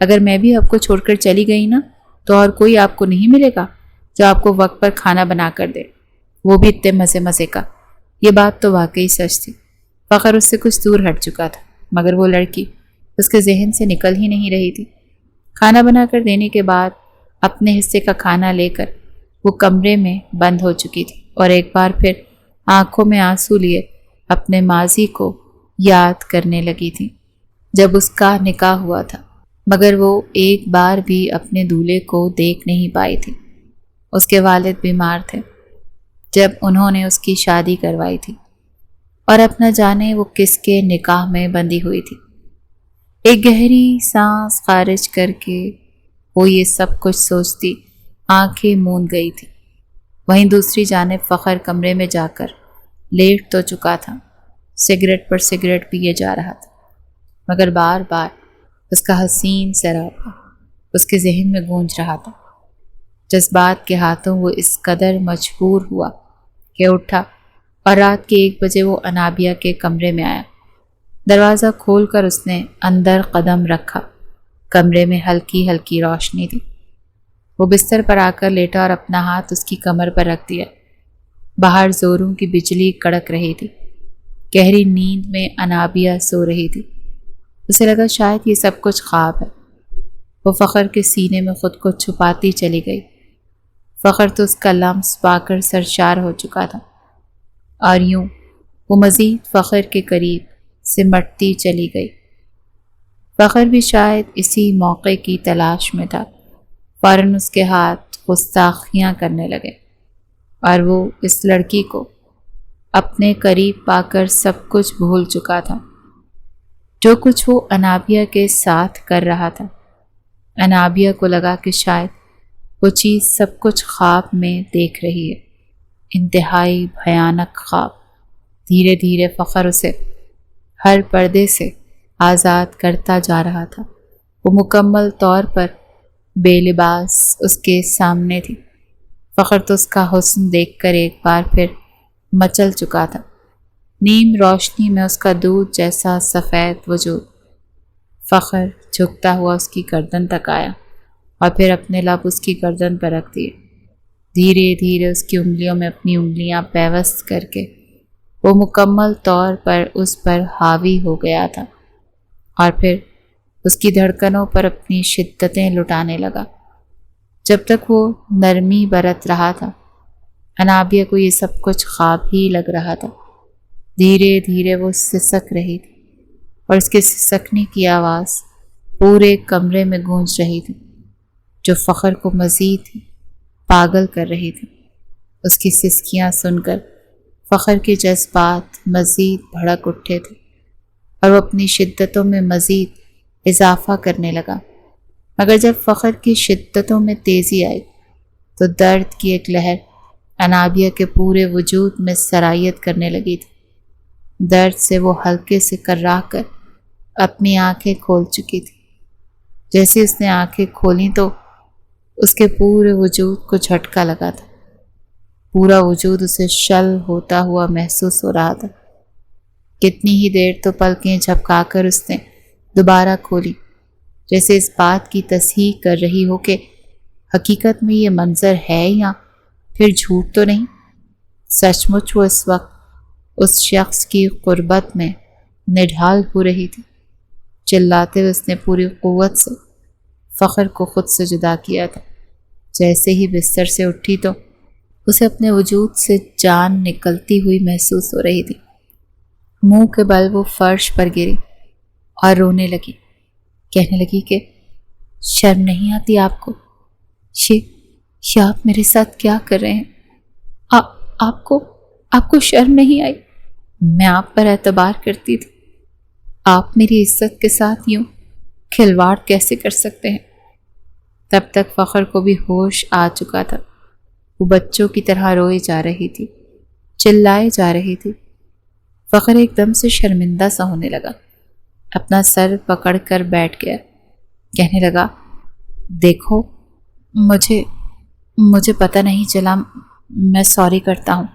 اگر میں بھی آپ کو چھوڑ کر چلی گئی نا تو اور کوئی آپ کو نہیں ملے گا جو آپ کو وقت پر کھانا بنا کر دے، وہ بھی اتنے مزے کا۔ یہ بات تو واقعی سچ تھی۔ فخر اس سے کچھ دور ہٹ چکا تھا، مگر وہ لڑکی اس کے ذہن سے نکل ہی نہیں رہی تھی۔ کھانا بنا کر دینے کے بعد اپنے حصے کا کھانا لے کر وہ کمرے میں بند ہو چکی تھی اور ایک بار پھر آنکھوں میں آنسو لیے اپنے ماضی کو یاد کرنے لگی تھی جب اس کا نکاح ہوا تھا، مگر وہ ایک بار بھی اپنے دولہے کو دیکھ نہیں پائی تھی۔ اس کے والد بیمار تھے جب انہوں نے اس کی شادی کروائی تھی اور اب نہ جانے وہ کس کے نکاح میں بندھی ہوئی تھی۔ ایک گہری سانس خارج کر کے وہ یہ سب کچھ سوچتی آنکھیں موند گئی تھی۔ وہیں دوسری جانب فخر کمرے میں جا کر لیٹ تو چکا تھا، سگریٹ پر سگریٹ پیے جا رہا تھا، مگر بار بار اس کا حسین سراپا اس کے ذہن میں گونج رہا تھا۔ جذبات کے ہاتھوں وہ اس قدر مجبور ہوا کہ اٹھا اور رات کے 1 بجے وہ انابیہ کے کمرے میں آیا۔ دروازہ کھول کر اس نے اندر قدم رکھا۔ کمرے میں ہلکی ہلکی روشنی تھی۔ وہ بستر پر آ کر لیٹا اور اپنا ہاتھ اس کی کمر پر رکھ دیا۔ باہر زوروں کی بجلی کڑک رہی تھی۔ گہری نیند میں انابیہ سو رہی تھی۔ اسے لگا شاید یہ سب کچھ خواب ہے۔ وہ فخر کے سینے میں خود کو چھپاتی چلی گئی۔ فخر تو اس کا لمس پا کر سرشار ہو چکا تھا، اور یوں وہ مزید فخر کے قریب سمٹتی چلی گئی۔ فخر بھی شاید اسی موقع کی تلاش میں تھا۔ فوراً اس کے ہاتھ گستاخیاں کرنے لگے، اور وہ اس لڑکی کو اپنے قریب پا کر سب کچھ بھول چکا تھا، جو کچھ وہ انابیہ کے ساتھ کر رہا تھا۔ انابیہ کو لگا کہ شاید وہ چیز سب کچھ خواب میں دیکھ رہی ہے، انتہائی بھیانک خواب۔ دھیرے دھیرے فخر اسے ہر پردے سے آزاد کرتا جا رہا تھا۔ وہ مکمل طور پر بے لباس اس کے سامنے تھی۔ فخر تو اس کا حسن دیکھ کر ایک بار پھر مچل چکا تھا۔ نیم روشنی میں اس کا دودھ جیسا سفید وجود۔ فخر جھکتا ہوا اس کی گردن تک آیا اور پھر اپنے لب اس کی گردن پر رکھ دیے۔ دھیرے دھیرے اس کی انگلیوں میں اپنی انگلیاں پیوست کر کے وہ مکمل طور پر اس پر حاوی ہو گیا تھا، اور پھر اس کی دھڑکنوں پر اپنی شدتیں لٹانے لگا۔ جب تک وہ نرمی برت رہا تھا، انابیہ کو یہ سب کچھ خواب ہی لگ رہا تھا۔ دھیرے دھیرے وہ سسک رہی تھی، اور اس کے سسکنے کی آواز پورے کمرے میں گونج رہی تھی، جو فخر کو مزید پاگل کر رہی تھی۔ اس کی سسکیاں سن کر فخر کے جذبات مزید بھڑک اٹھے تھے، اور وہ اپنی شدتوں میں مزید اضافہ کرنے لگا۔ مگر جب فخر کی شدتوں میں تیزی آئی تو درد کی ایک لہر انابیہ کے پورے وجود میں سرایت کرنے لگی تھی۔ درد سے وہ ہلکے سے کرا کر اپنی آنکھیں کھول چکی تھی۔ جیسے اس نے آنکھیں کھولیں تو اس کے پورے وجود کو جھٹکا لگا تھا۔ پورا وجود اسے شل ہوتا ہوا محسوس ہو رہا تھا۔ کتنی ہی دیر تو پلکیں جھپکا کر اس نے دوبارہ کھولی، جیسے اس بات کی تصحیح کر رہی ہو کہ حقیقت میں یہ منظر ہے یا پھر جھوٹ تو نہیں۔ سچ مچ وہ اس وقت اس شخص کی قربت میں نڈھال ہو رہی تھی۔ چلاتے ہوئے اس نے پوری قوت سے فخر کو خود سے جدا کیا تھا۔ جیسے ہی بستر سے اٹھی تو اسے اپنے وجود سے جان نکلتی ہوئی محسوس ہو رہی تھی۔ منہ کے بل وہ فرش پر گری اور رونے لگی۔ کہنے لگی کہ شرم نہیں آتی آپ کو؟ یہ آپ میرے ساتھ کیا کر رہے ہیں؟ آپ کو شرم نہیں آئی؟ میں آپ پر اعتبار کرتی تھی، آپ میری عزت کے ساتھ یوں کھلواڑ کیسے کر سکتے ہیں؟ تب تک فخر کو بھی ہوش آ چکا تھا۔ وہ بچوں کی طرح روئی جا رہی تھی، چلائے جا رہی تھی۔ فخر ایک دم سے شرمندہ سا ہونے لگا، اپنا سر پکڑ کر بیٹھ گیا۔ کہنے لگا، دیکھو مجھے پتہ نہیں چلا، میں سوری کرتا ہوں،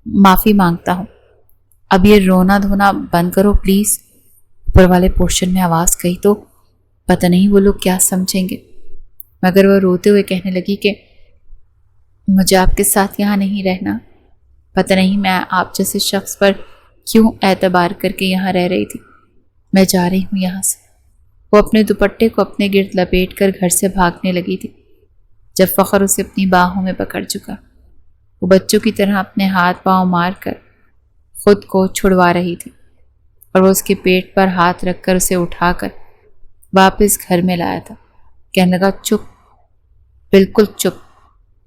معافی مانگتا ہوں۔ اب یہ رونا دھونا بند کرو پلیز۔ اوپر والے پورشن میں آواز گئی تو پتہ نہیں وہ لوگ کیا سمجھیں گے۔ مگر وہ روتے ہوئے کہنے لگی کہ مجھے آپ کے ساتھ یہاں نہیں رہنا، پتہ نہیں میں آپ جیسے شخص پر کیوں اعتبار کر کے یہاں رہ رہی تھی، میں جا رہی ہوں یہاں سے۔ وہ اپنے دوپٹے کو اپنے گرد لپیٹ کر گھر سے بھاگنے لگی تھی، جب فخر اسے اپنی باہوں میں پکڑ چکا۔ وہ بچوں کی طرح اپنے ہاتھ پاؤں مار کر خود کو چھڑوا رہی تھی، اور وہ اس کے پیٹ پر ہاتھ رکھ کر اسے اٹھا کر واپس گھر میں لایا تھا۔ کہنے لگا، چپ، بالکل چپ،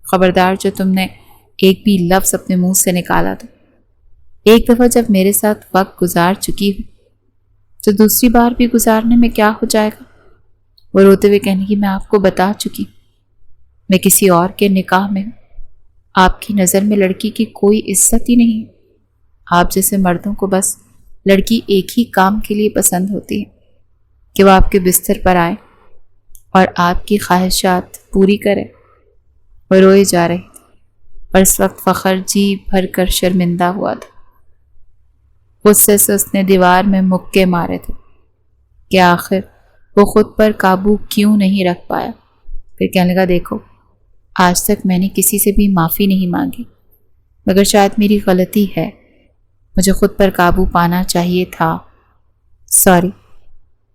خبردار جو تم نے ایک بھی لفظ اپنے منہ سے نکالا تھا۔ ایک دفعہ جب میرے ساتھ وقت گزار چکی ہوں تو دوسری بار بھی گزارنے میں کیا ہو جائے گا؟ وہ روتے ہوئے کہنے کی، میں آپ کو بتا چکی، میں کسی اور کے نکاح میں ہوں۔ آپ کی نظر میں لڑکی کی کوئی عزت ہی نہیں ہے۔ آپ جیسے مردوں کو بس لڑکی ایک ہی کام کے لیے پسند ہوتی ہے کہ وہ آپ کے بستر پر آئے اور آپ کی خواہشات پوری کرے۔ وہ روئے جا رہی تھی، اور اس وقت فخر جی بھر کر شرمندہ ہوا تھا۔ غصے سے اس نے دیوار میں مکے مارے تھے کہ آخر وہ خود پر قابو کیوں نہیں رکھ پایا۔ پھر کہنے لگا، دیکھو، آج تک میں نے کسی سے بھی معافی نہیں مانگی، مگر شاید میری غلطی ہے، مجھے خود پر قابو پانا چاہیے تھا۔ سوری،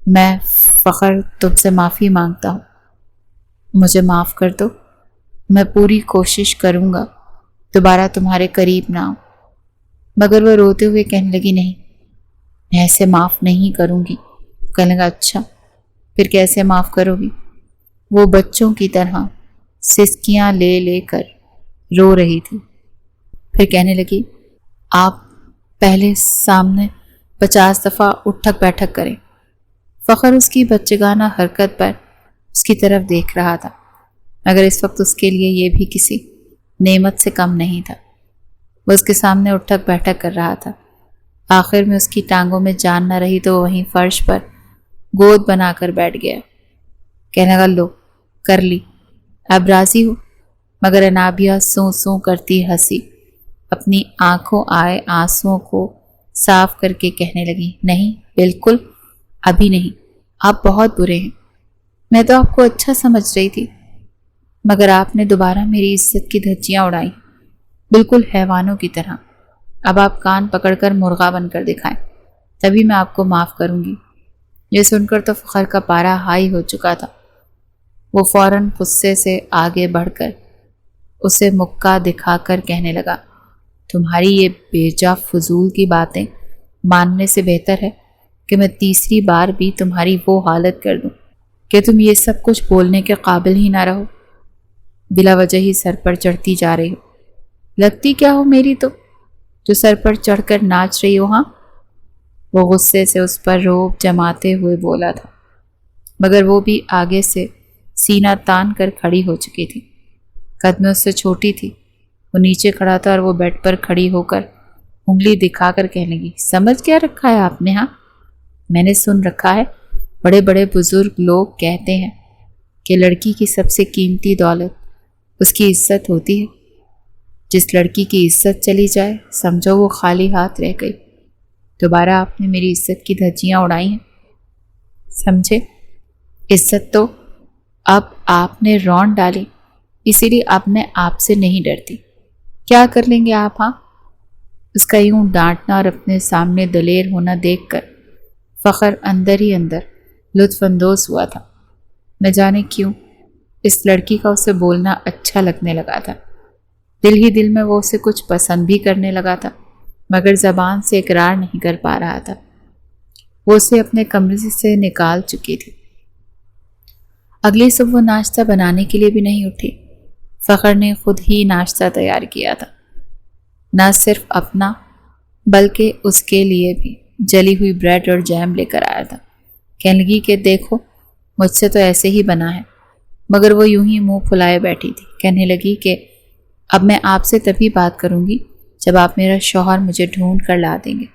میں فخر تم سے معافی مانگتا ہوں، مجھے معاف کر دو۔ میں پوری کوشش کروں گا دوبارہ تمہارے قریب نہ آؤں۔ مگر وہ روتے ہوئے کہنے لگی، نہیں، میں ایسے معاف نہیں کروں گی۔ کہنے لگا، اچھا پھر کیسے معاف کرو گی؟ وہ بچوں کی طرح سسکیاں لے لے کر رو رہی تھی۔ پھر کہنے لگی، آپ پہلے سامنے 50 دفعہ اٹھک بیٹھک کریں۔ فخر اس کی بچگانہ حرکت پر اس کی طرف دیکھ رہا تھا، مگر اس وقت اس کے لیے یہ بھی کسی نعمت سے کم نہیں تھا۔ وہ اس کے سامنے اٹھک بیٹھک کر رہا تھا۔ آخر میں اس کی ٹانگوں میں جان نہ رہی تو وہ وہیں فرش پر گود بنا کر بیٹھ گیا۔ کہنے لگا، لو کر لی، اب راضی ہو؟ مگر انابیہ سوں سوں کرتی ہنسی، اپنی آنکھوں آئے آنسوؤں کو صاف کر کے کہنے لگی، نہیں، بالکل ابھی نہیں، آپ بہت برے ہیں۔ میں تو آپ کو اچھا سمجھ رہی تھی، مگر آپ نے دوبارہ میری عزت کی دھجیاں اڑائیں، بالکل حیوانوں کی طرح۔ اب آپ کان پکڑ کر مرغا بن کر دکھائیں، تبھی میں آپ کو معاف کروں گی۔ یہ سن کر تو فخر کا پارا ہائی ہو چکا تھا۔ وہ فوراً غصے سے آگے بڑھ کر اسے مکہ دکھا کر کہنے لگا، تمہاری یہ بیجا فضول کی باتیں ماننے سے بہتر ہے کہ میں تیسری بار بھی تمہاری وہ حالت کر دوں کہ تم یہ سب کچھ بولنے کے قابل ہی نہ رہو، بلا وجہ ہی سر پر چڑھتی جا رہی ہو۔ لگتی کیا ہو میری تو، جو سر پر چڑھ کر ناچ رہی ہو؟ ہاں، وہ غصے سے اس پر روب جماتے ہوئے بولا تھا، مگر وہ بھی آگے سے سینہ تان کر کھڑی ہو چکی تھی۔ قد میں اس سے چھوٹی تھی۔ وہ نیچے کھڑا تھا اور وہ بیڈ پر کھڑی ہو کر انگلی دکھا کر کہنے لگی، سمجھ کیا رکھا ہے آپ نے؟ ہاں، میں نے سن رکھا ہے، بڑے بڑے بزرگ لوگ کہتے ہیں کہ لڑکی کی سب سے قیمتی دولت اس کی عزت ہوتی ہے۔ جس لڑکی کی عزت چلی جائے سمجھو وہ خالی ہاتھ رہ گئی۔ دوبارہ آپ نے میری عزت کی دھجیاں اڑائی ہیں، سمجھے؟ عزت تو اب آپ نے رون ڈالی، اسی لیے اب میں آپ سے نہیں ڈرتی۔ کیا کر لیں گے آپ؟ ہاں، اس کا یوں ڈانٹنا اور اپنے سامنے دلیر ہونا دیکھ کر فخر اندر ہی اندر لطف اندوز ہوا تھا۔ نہ جانے کیوں اس لڑکی کا اسے بولنا اچھا لگنے لگا تھا۔ دل ہی دل میں وہ اسے کچھ پسند بھی کرنے لگا تھا، مگر زبان سے اقرار نہیں کر پا رہا تھا۔ وہ اسے اپنے کمرے سے نکال چکی تھی۔ اگلی صبح وہ ناشتہ بنانے کے لیے بھی نہیں اٹھی۔ فخر نے خود ہی ناشتہ تیار کیا تھا، نہ صرف اپنا بلکہ اس کے لیے بھی جلی ہوئی بریڈ اور جیم لے کر آیا تھا۔ کہنے لگی کہ دیکھو، مجھ سے تو ایسے ہی بنا ہے، مگر وہ یوں ہی منہ پھلائے بیٹھی تھی۔ کہنے لگی کہ اب میں آپ سے تبھی بات کروں گی جب آپ میرا شوہر مجھے ڈھونڈ کر لا دیں گے۔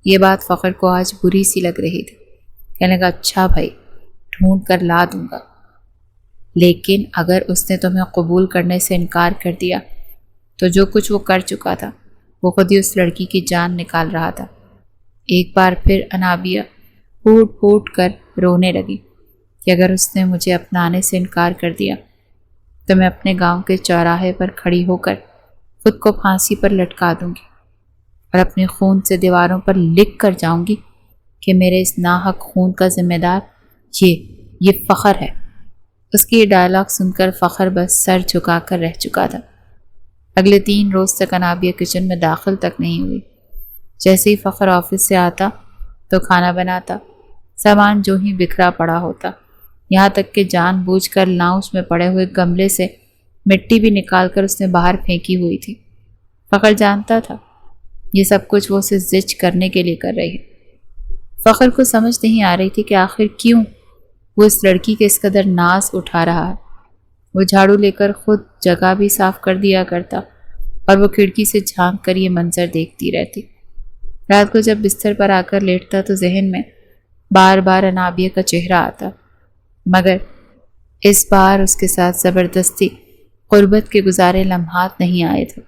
یہ بات فخر کو آج بری سی لگ رہی تھی۔ کہنے لگا، اچھا بھائی، ڈھونڈ کر لا دوں گا، لیکن اگر اس نے تمہیں قبول کرنے سے انکار کر دیا تو جو کچھ وہ کر چکا تھا وہ خود ہی اس لڑکی کی جان نکال رہا تھا۔ ایک بار پھر انابیہ پھوٹ پھوٹ کر رونے لگی کہ اگر اس نے مجھے اپنانے سے انکار کر دیا تو میں اپنے گاؤں کے چوراہے پر کھڑی ہو کر خود کو پھانسی پر لٹکا دوں گی اور اپنے خون سے دیواروں پر لکھ کر جاؤں گی کہ میرے اس ناحق خون کا ذمہ دار یہ فخر ہے۔ اس کی یہ ڈائلاگ سن کر فخر بس سر جھکا کر رہ چکا تھا۔ اگلے 3 روز تک انابیہ کچن میں داخل تک نہیں ہوئی۔ جیسے ہی فخر آفس سے آتا تو کھانا بناتا، سامان جو ہی بکھرا پڑا ہوتا، یہاں تک کہ جان بوجھ کر لاؤنج میں پڑے ہوئے گملے سے مٹی بھی نکال کر اس نے باہر پھینکی ہوئی تھی۔ فخر جانتا تھا یہ سب کچھ وہ اسے زج کرنے کے لیے کر رہی ہے۔ فخر کو سمجھ نہیں آ رہی تھی کہ آخر کیوں وہ اس لڑکی کے اس قدر ناز اٹھا رہا ہے۔ وہ جھاڑو لے کر خود جگہ بھی صاف کر دیا کرتا اور وہ کھڑکی سے جھانک کر یہ منظر دیکھتی رہتی۔ رات کو جب بستر پر آ کر لیٹتا تو ذہن میں بار بار انابیہ کا چہرہ آتا، مگر اس بار اس کے ساتھ زبردستی قربت کے گزارے لمحات نہیں آئے تھے،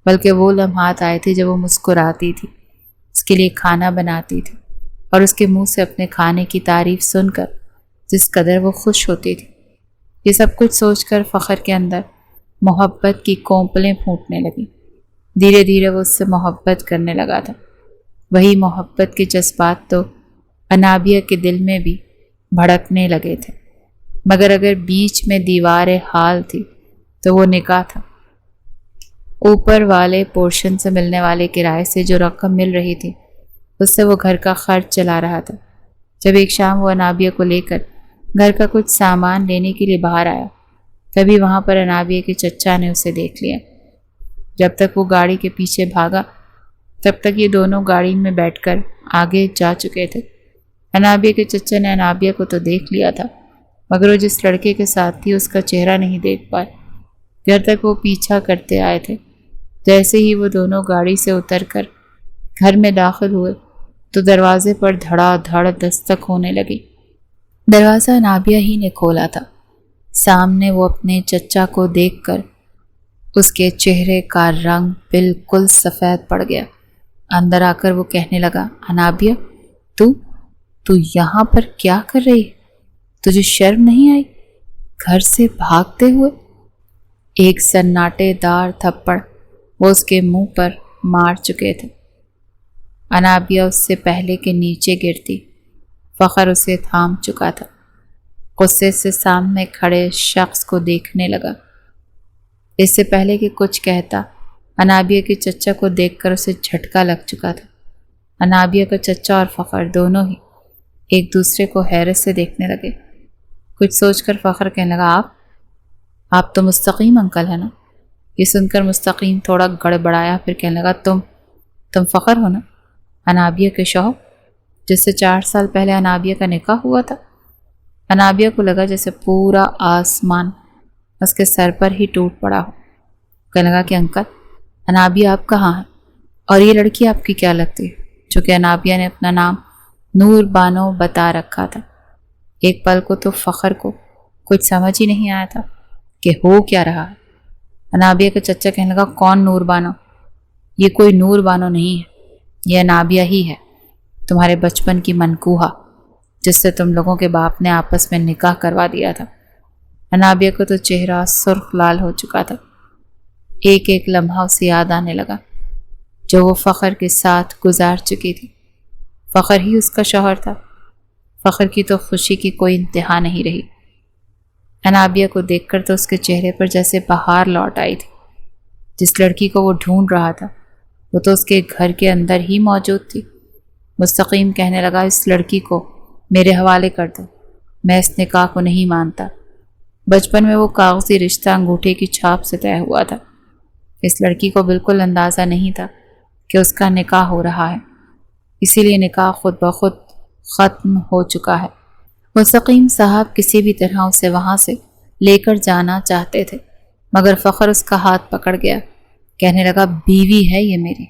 بلکہ وہ لمحات آئے تھے جب وہ مسکراتی تھی، اس کے لیے کھانا بناتی تھی اور اس کے منہ سے اپنے کھانے کی تعریف سن کر جس قدر وہ خوش ہوتی تھی۔ یہ سب کچھ سوچ کر فخر کے اندر محبت کی کونپلیں پھوٹنے لگیں۔ دھیرے دھیرے وہ اس سے محبت کرنے لگا تھا۔ وہی محبت کے جذبات تو انابیہ کے دل میں بھی بھڑکنے لگے تھے، مگر اگر بیچ میں دیوار حال تھی تو وہ نکاح تھا۔ اوپر والے پورشن سے ملنے والے کرائے سے جو رقم مل رہی تھی اس سے وہ گھر کا خرچ چلا رہا تھا۔ جب ایک شام وہ انابیہ کو لے کر گھر کا کچھ سامان لینے کے لیے باہر آیا، تبھی وہاں پر انابیہ کے چچا نے اسے دیکھ لیا۔ جب تک وہ گاڑی کے پیچھے بھاگا تب تک یہ دونوں گاڑی میں بیٹھ کر آگے جا چکے تھے۔ انابیہ کے چچا نے انابیہ کو تو دیکھ لیا تھا، مگر وہ جس لڑکے کے ساتھ تھی اس کا چہرہ نہیں دیکھ پائے۔ گھر تک وہ پیچھا کرتے آئے تھے۔ جیسے ہی وہ دونوں گاڑی سے اتر کر گھر میں داخل ہوئے تو دروازے پر دھڑا دھڑ دستک ہونے لگی۔ دروازہ انابیہ ہی نے کھولا تھا۔ سامنے وہ اپنے چچا کو دیکھ کر اس کے چہرے کا رنگ بالکل سفید پڑ گیا۔ اندر آ کر وہ کہنے لگا، انابیہ تو یہاں پر کیا کر رہی ہے؟ تجھے شرم نہیں آئی گھر سے بھاگتے ہوئے؟ ایک سناٹے دار تھپڑ وہ اس کے منہ پر مار چکے تھے۔ انابیہ اس سے پہلے کہ نیچے گرتی، فخر اسے تھام چکا تھا۔ غصے سے سامنے کھڑے شخص کو دیکھنے لگا۔ اس سے پہلے کہ کچھ کہتا، انابیہ کے چچا کو دیکھ کر اسے جھٹکا لگ چکا تھا۔ انابیہ کا چچا اور فخر دونوں ہی ایک دوسرے کو حیرت سے دیکھنے لگے۔ کچھ سوچ کر فخر کہنے لگا، آپ تو مستقیم انکل ہے نا؟ یہ سن کر مستقیم تھوڑا گڑبڑایا، پھر کہنے لگا، تم فخر ہو نا، انابیہ کے شوہر جس سے 4 سال پہلے انابیہ کا نکاح ہوا تھا۔ انابیہ کو لگا جیسے پورا آسمان اس کے سر پر ہی ٹوٹ پڑا ہو۔ کہنے لگا کہ انکل، انابیہ آپ کہاں ہیں؟ اور یہ لڑکی آپ کی کیا لگتی ہے؟ چونکہ انابیہ نے اپنا نام نور بانو بتا رکھا تھا۔ ایک پل کو تو فخر کو کچھ سمجھ ہی نہیں آیا تھا کہ ہو کیا رہا ہے۔ انابیہ کا چچا کہنے لگا، کون نور بانو؟ یہ کوئی نور بانو نہیں ہے، یہ انابیہ ہی ہے، تمہارے بچپن کی منکوہا جس سے تم لوگوں کے باپ نے آپس میں نکاح کروا دیا تھا۔ انابیہ کو تو چہرہ سرخ لال ہو چکا تھا۔ ایک ایک لمحہ اسے یاد آنے لگا جو وہ فخر کے ساتھ گزار چکی تھی۔ فخر ہی اس کا شوہر تھا۔ فخر کی تو خوشی کی کوئی انتہا نہیں رہی۔ انابیہ کو دیکھ کر تو اس کے چہرے پر جیسے بہار لوٹ آئی تھی۔ جس لڑکی کو وہ ڈھونڈ رہا تھا وہ تو اس کے گھر کے اندر ہی موجود تھی۔ مستقیم کہنے لگا، اس لڑکی کو میرے حوالے کر دو، میں اس نکاح کو نہیں مانتا۔ بچپن میں وہ کاغذی رشتہ انگوٹھے کی چھاپ سے طے ہوا تھا۔ اس لڑکی کو بالکل اندازہ نہیں تھا کہ اس کا نکاح ہو رہا ہے، اسی لیے نکاح خود بخود ختم ہو چکا ہے۔ مستقیم صاحب کسی بھی طرح اسے وہاں سے لے کر جانا چاہتے تھے، مگر فخر اس کا ہاتھ پکڑ گیا۔ کہنے لگا، بیوی ہے یہ میری،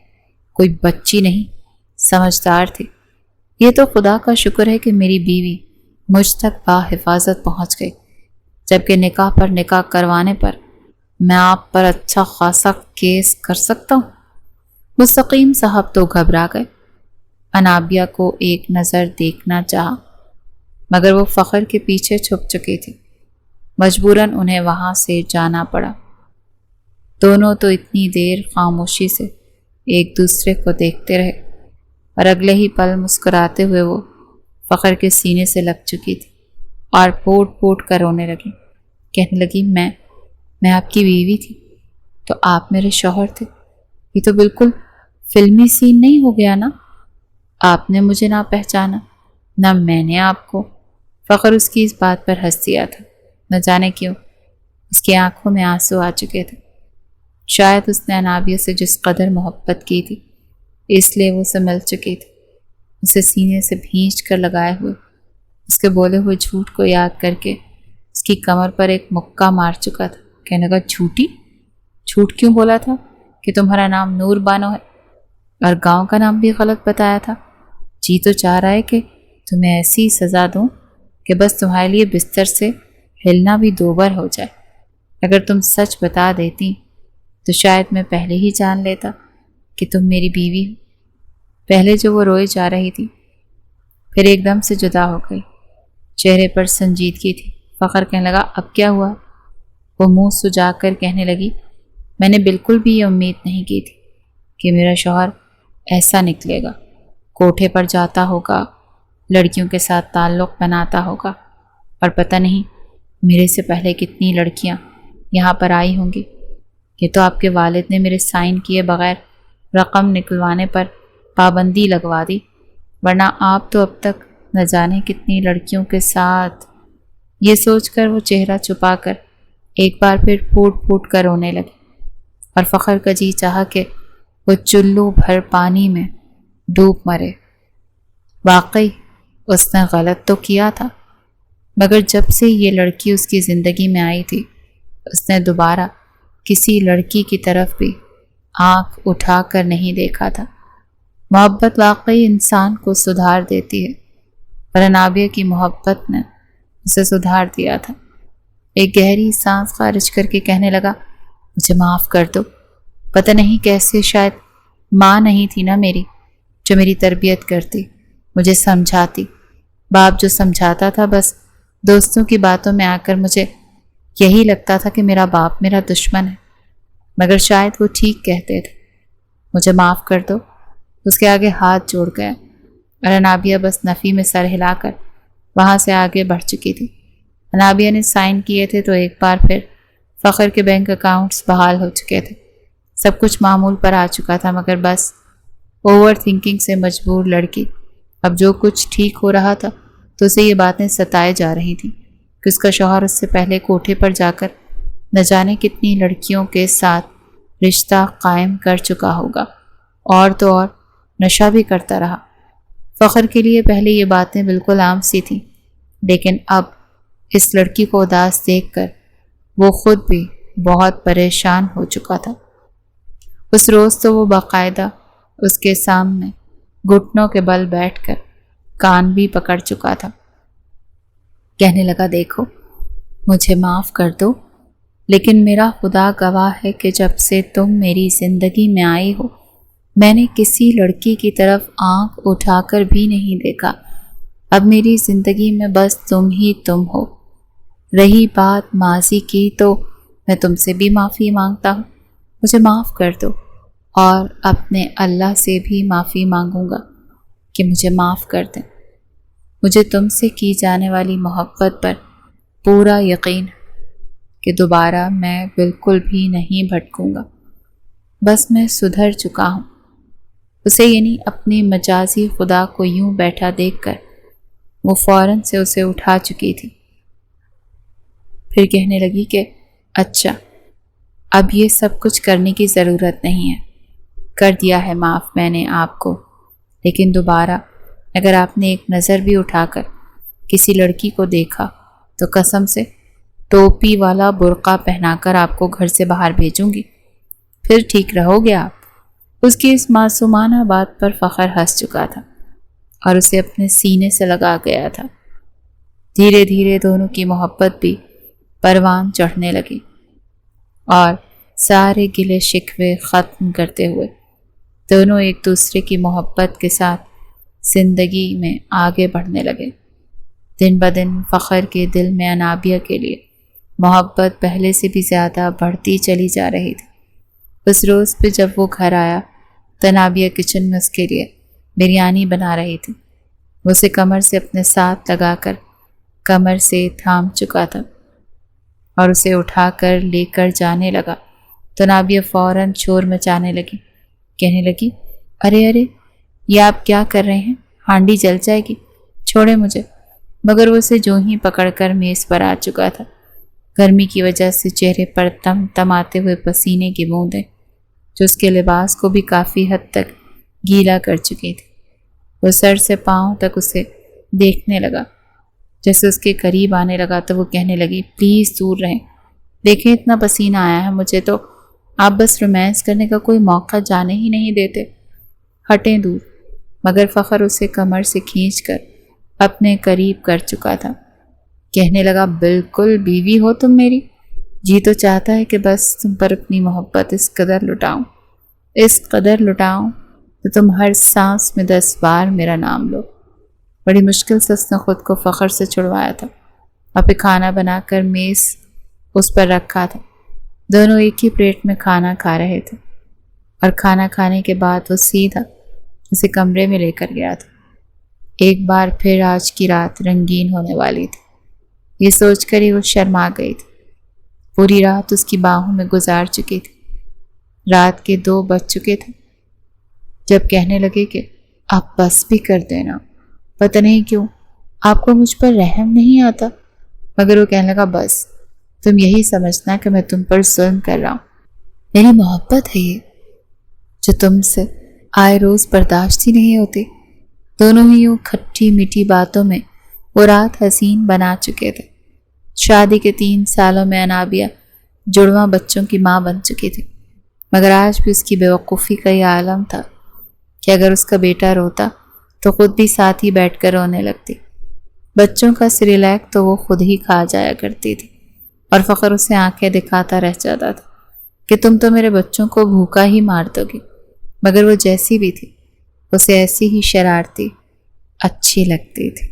کوئی بچی نہیں، سمجھدار تھی۔ یہ تو خدا کا شکر ہے کہ میری بیوی مجھ تک بحفاظت پہنچ گئی، جبکہ نکاح پر نکاح کروانے پر میں آپ پر اچھا خاصا کیس کر سکتا ہوں۔ مستقیم صاحب تو گھبرا گئے۔ انابیہ کو ایک نظر دیکھنا چاہا، مگر وہ فخر کے پیچھے چھپ چکی تھی۔ مجبوراً انہیں وہاں سے جانا پڑا۔ دونوں تو اتنی دیر خاموشی سے ایک دوسرے کو دیکھتے رہے اور اگلے ہی پل مسکراتے ہوئے وہ فخر کے سینے سے لگ چکی تھی اور پھوٹ پھوٹ کر رونے لگی۔ کہنے لگی، میں آپ کی بیوی تھی تو آپ میرے شوہر تھے۔ یہ تو بالکل فلمی سین نہیں ہو گیا نا؟ آپ نے مجھے نہ پہچانا، نہ میں نے آپ کو۔ فخر اس کی اس بات پر ہنس دیا تھا۔ نہ جانے کیوں اس کی آنکھوں میں آنسو آ چکے تھے۔ شاید اس نے انابیہ سے جس قدر محبت کی تھی اس لیے وہ اسے مل چکی تھی۔ اسے سینے سے بھینچ کر لگائے ہوئے اس کے بولے ہوئے جھوٹ کو یاد کر کے اس کی کمر پر ایک مکہ مار چکا تھا۔ کہنے لگا، جھوٹی؟ جھوٹ کیوں بولا تھا کہ تمہارا نام نور بانو ہے اور گاؤں کا نام بھی غلط بتایا تھا؟ جی تو چاہ رہا ہے کہ تمہیں ایسی سزا دوں کہ بس تمہارے لیے بستر سے ہلنا بھی 2 بار ہو جائے۔ اگر تم سچ بتا دیتی تو شاید میں پہلے ہی جان لیتا کہ تم میری بیوی ہو۔ پہلے جو وہ روئے جا رہی تھی، پھر ایک دم سے جدا ہو گئی۔ چہرے پر سنجیدگی تھی۔ فخر کہنے لگا، اب کیا ہوا؟ وہ منہ سجا کر کہنے لگی، میں نے بالکل بھی یہ امید نہیں کی تھی کہ میرا شوہر ایسا نکلے گا، کوٹھے پر جاتا ہوگا، لڑکیوں کے ساتھ تعلق بناتا ہوگا، اور پتہ نہیں میرے سے پہلے کتنی لڑکیاں یہاں پر آئی ہوں گی۔ یہ تو آپ کے والد نے میرے سائن کیے بغیر رقم نکلوانے پر پابندی لگوا دی، ورنہ آپ تو اب تک نہ جانے کتنی لڑکیوں کے ساتھ۔ یہ سوچ کر وہ چہرہ چھپا کر ایک بار پھر پھوٹ پھوٹ کر رونے لگی، اور فخر کا جی چاہا کہ وہ چلو بھر پانی میں ڈوب مرے۔ واقعی اس نے غلط تو کیا تھا، مگر جب سے یہ لڑکی اس کی زندگی میں آئی تھی اس نے دوبارہ کسی لڑکی کی طرف بھی آنکھ اٹھا کر نہیں دیکھا تھا۔ محبت واقعی انسان کو سدھار دیتی ہے، اور انابیہ کی محبت نے اسے سدھار دیا تھا۔ ایک گہری سانس خارج کر کے کہنے لگا، مجھے معاف کر دو، پتہ نہیں کیسے، شاید ماں نہیں تھی نا میری جو میری تربیت کرتی، مجھے سمجھاتی۔ باپ جو سمجھاتا تھا بس دوستوں کی باتوں میں آ کر مجھے یہی لگتا تھا کہ میرا باپ میرا دشمن ہے، مگر شاید وہ ٹھیک کہتے تھے۔ مجھے معاف کر دو۔ اس کے آگے ہاتھ جوڑ گیا، اور انابیہ بس نفی میں سر ہلا کر وہاں سے آگے بڑھ چکی تھی۔ انابیہ نے سائن کیے تھے تو ایک بار پھر فخر کے بینک اکاؤنٹس بحال ہو چکے تھے، سب کچھ معمول پر آ چکا تھا، مگر بس اوور تھنکنگ سے مجبور لڑکی اب جو کچھ ٹھیک ہو رہا تھا تو اسے یہ باتیں ستائے جا رہی تھیں کہ اس کا شوہر اس سے پہلے کوٹھے پر جا کر نہ جانے کتنی لڑکیوں کے ساتھ رشتہ قائم کر چکا ہوگا، اور تو اور نشہ بھی کرتا رہا۔ فخر کے لیے پہلے یہ باتیں بالکل عام سی تھیں، لیکن اب اس لڑکی کو اداس دیکھ کر وہ خود بھی بہت پریشان ہو چکا تھا۔ اس روز تو وہ باقاعدہ اس کے سامنے گھٹنوں کے بل بیٹھ کر کان بھی پکڑ چکا تھا۔ کہنے لگا، دیکھو مجھے معاف کر دو، لیکن میرا خدا گواہ ہے کہ جب سے تم میری زندگی میں آئی ہو میں نے کسی لڑکی کی طرف آنکھ اٹھا کر بھی نہیں دیکھا۔ اب میری زندگی میں بس تم ہی تم ہو۔ رہی بات ماضی کی تو میں تم سے بھی معافی مانگتا ہوں، مجھے معاف کر دو، اور اپنے اللہ سے بھی معافی مانگوں گا کہ مجھے معاف کر دیں۔ مجھے تم سے کی جانے والی محبت پر پورا یقین ہے کہ دوبارہ میں بالکل بھی نہیں بھٹکوں گا، بس میں سدھر چکا ہوں۔ اسے یعنی اپنے مجازی خدا کو یوں بیٹھا دیکھ کر وہ فوراً سے اسے اٹھا چکی تھی۔ پھر کہنے لگی کہ اچھا، اب یہ سب کچھ کرنے کی ضرورت نہیں ہے، کر دیا ہے معاف میں نے آپ کو، لیکن دوبارہ اگر آپ نے ایک نظر بھی اٹھا کر کسی لڑکی کو دیکھا تو قسم سے ٹوپی والا برقع پہنا کر آپ کو گھر سے باہر بھیجوں گی، پھر ٹھیک رہو گے آپ۔ اس کی اس معصومانہ بات پر فخر ہنس چکا تھا اور اسے اپنے سینے سے لگا گیا تھا۔ دھیرے دھیرے دونوں کی محبت بھی پروان چڑھنے لگی، اور سارے گلے شکوے ختم کرتے ہوئے دونوں ایک دوسرے کی محبت کے ساتھ زندگی میں آگے بڑھنے لگے۔ دن بدن فخر کے دل میں انابیہ کے لیے محبت پہلے سے بھی زیادہ بڑھتی چلی جا رہی تھی۔ اس روز پہ جب وہ گھر آیا تو انابیہ کچن میں اس کے لیے بریانی بنا رہی تھی۔ وہ اسے کمر سے اپنے ساتھ لگا کر کمر سے تھام چکا تھا اور اسے اٹھا کر لے کر جانے لگا تو انابیہ فوراً شور مچانے لگی، کہنے لگی، ارے ارے یہ آپ کیا کر رہے ہیں، ہانڈی جل جائے گی، چھوڑے مجھے۔ مگر وہ اسے جو ہی پکڑ کر میز پر آ چکا تھا۔ گرمی کی وجہ سے چہرے پر تم تم آتے ہوئے پسینے کی بوندیں جو اس کے لباس کو بھی کافی حد تک گیلا کر چکی تھی۔ وہ سر سے پاؤں تک اسے دیکھنے لگا۔ جیسے اس کے قریب آنے لگا تو وہ کہنے لگی، پلیز دور رہیں، دیکھیں اتنا پسینہ آیا ہے مجھے تو، آپ بس رومانس کرنے کا کوئی موقع جانے ہی نہیں دیتے، ہٹیں دور۔ مگر فخر اسے کمر سے کھینچ کر اپنے قریب کر چکا تھا۔ کہنے لگا، بالکل بیوی ہو تم میری، جی تو چاہتا ہے کہ بس تم پر اپنی محبت اس قدر لٹاؤں تو تم ہر سانس میں 10 بار میرا نام لو۔ بڑی مشکل سے اس نے خود کو فخر سے چھڑوایا تھا اور پھر کھانا بنا کر میز اس پر رکھا تھا۔ دونوں ایک ہی پلیٹ میں کھانا کھا رہے تھے اور کھانا کھانے کے بعد وہ سیدھا اسے کمرے میں لے کر گیا تھا۔ ایک بار پھر آج کی رات رنگین ہونے والی تھی، یہ سوچ کر ہی وہ شرما گئی تھی۔ پوری رات اس کی باہوں میں گزار چکی تھی۔ رات کے 2 بج چکے تھے جب کہنے لگے کہ آپ بس بھی کر دینا، پتہ نہیں کیوں آپ کو مجھ پر رحم نہیں آتا۔ مگر وہ کہنے لگا بس تم یہی سمجھنا کہ میں تم پر ظلم کر رہا ہوں، میری محبت ہے یہ جو تم سے آئے روز برداشت ہی نہیں ہوتی۔ دونوں ہی یوں کھٹی میٹھی باتوں میں وہ رات حسین بنا چکے تھے۔ شادی کے 3 سالوں میں انابیہ جڑواں بچوں کی ماں بن چکی تھی، مگر آج بھی اس کی بیوقوفی کا یہ عالم تھا کہ اگر اس کا بیٹا روتا تو خود بھی ساتھ ہی بیٹھ کر رونے لگتی۔ بچوں کا سریلیک تو وہ خود ہی کھا جایا کرتی تھی، اور فخر اسے آنکھیں دکھاتا رہ جاتا تھا کہ تم تو میرے بچوں کو بھوکا ہی مار دو گی۔ مگر وہ جیسی بھی تھی اسے ایسی ہی شرارتی اچھی لگتی تھی۔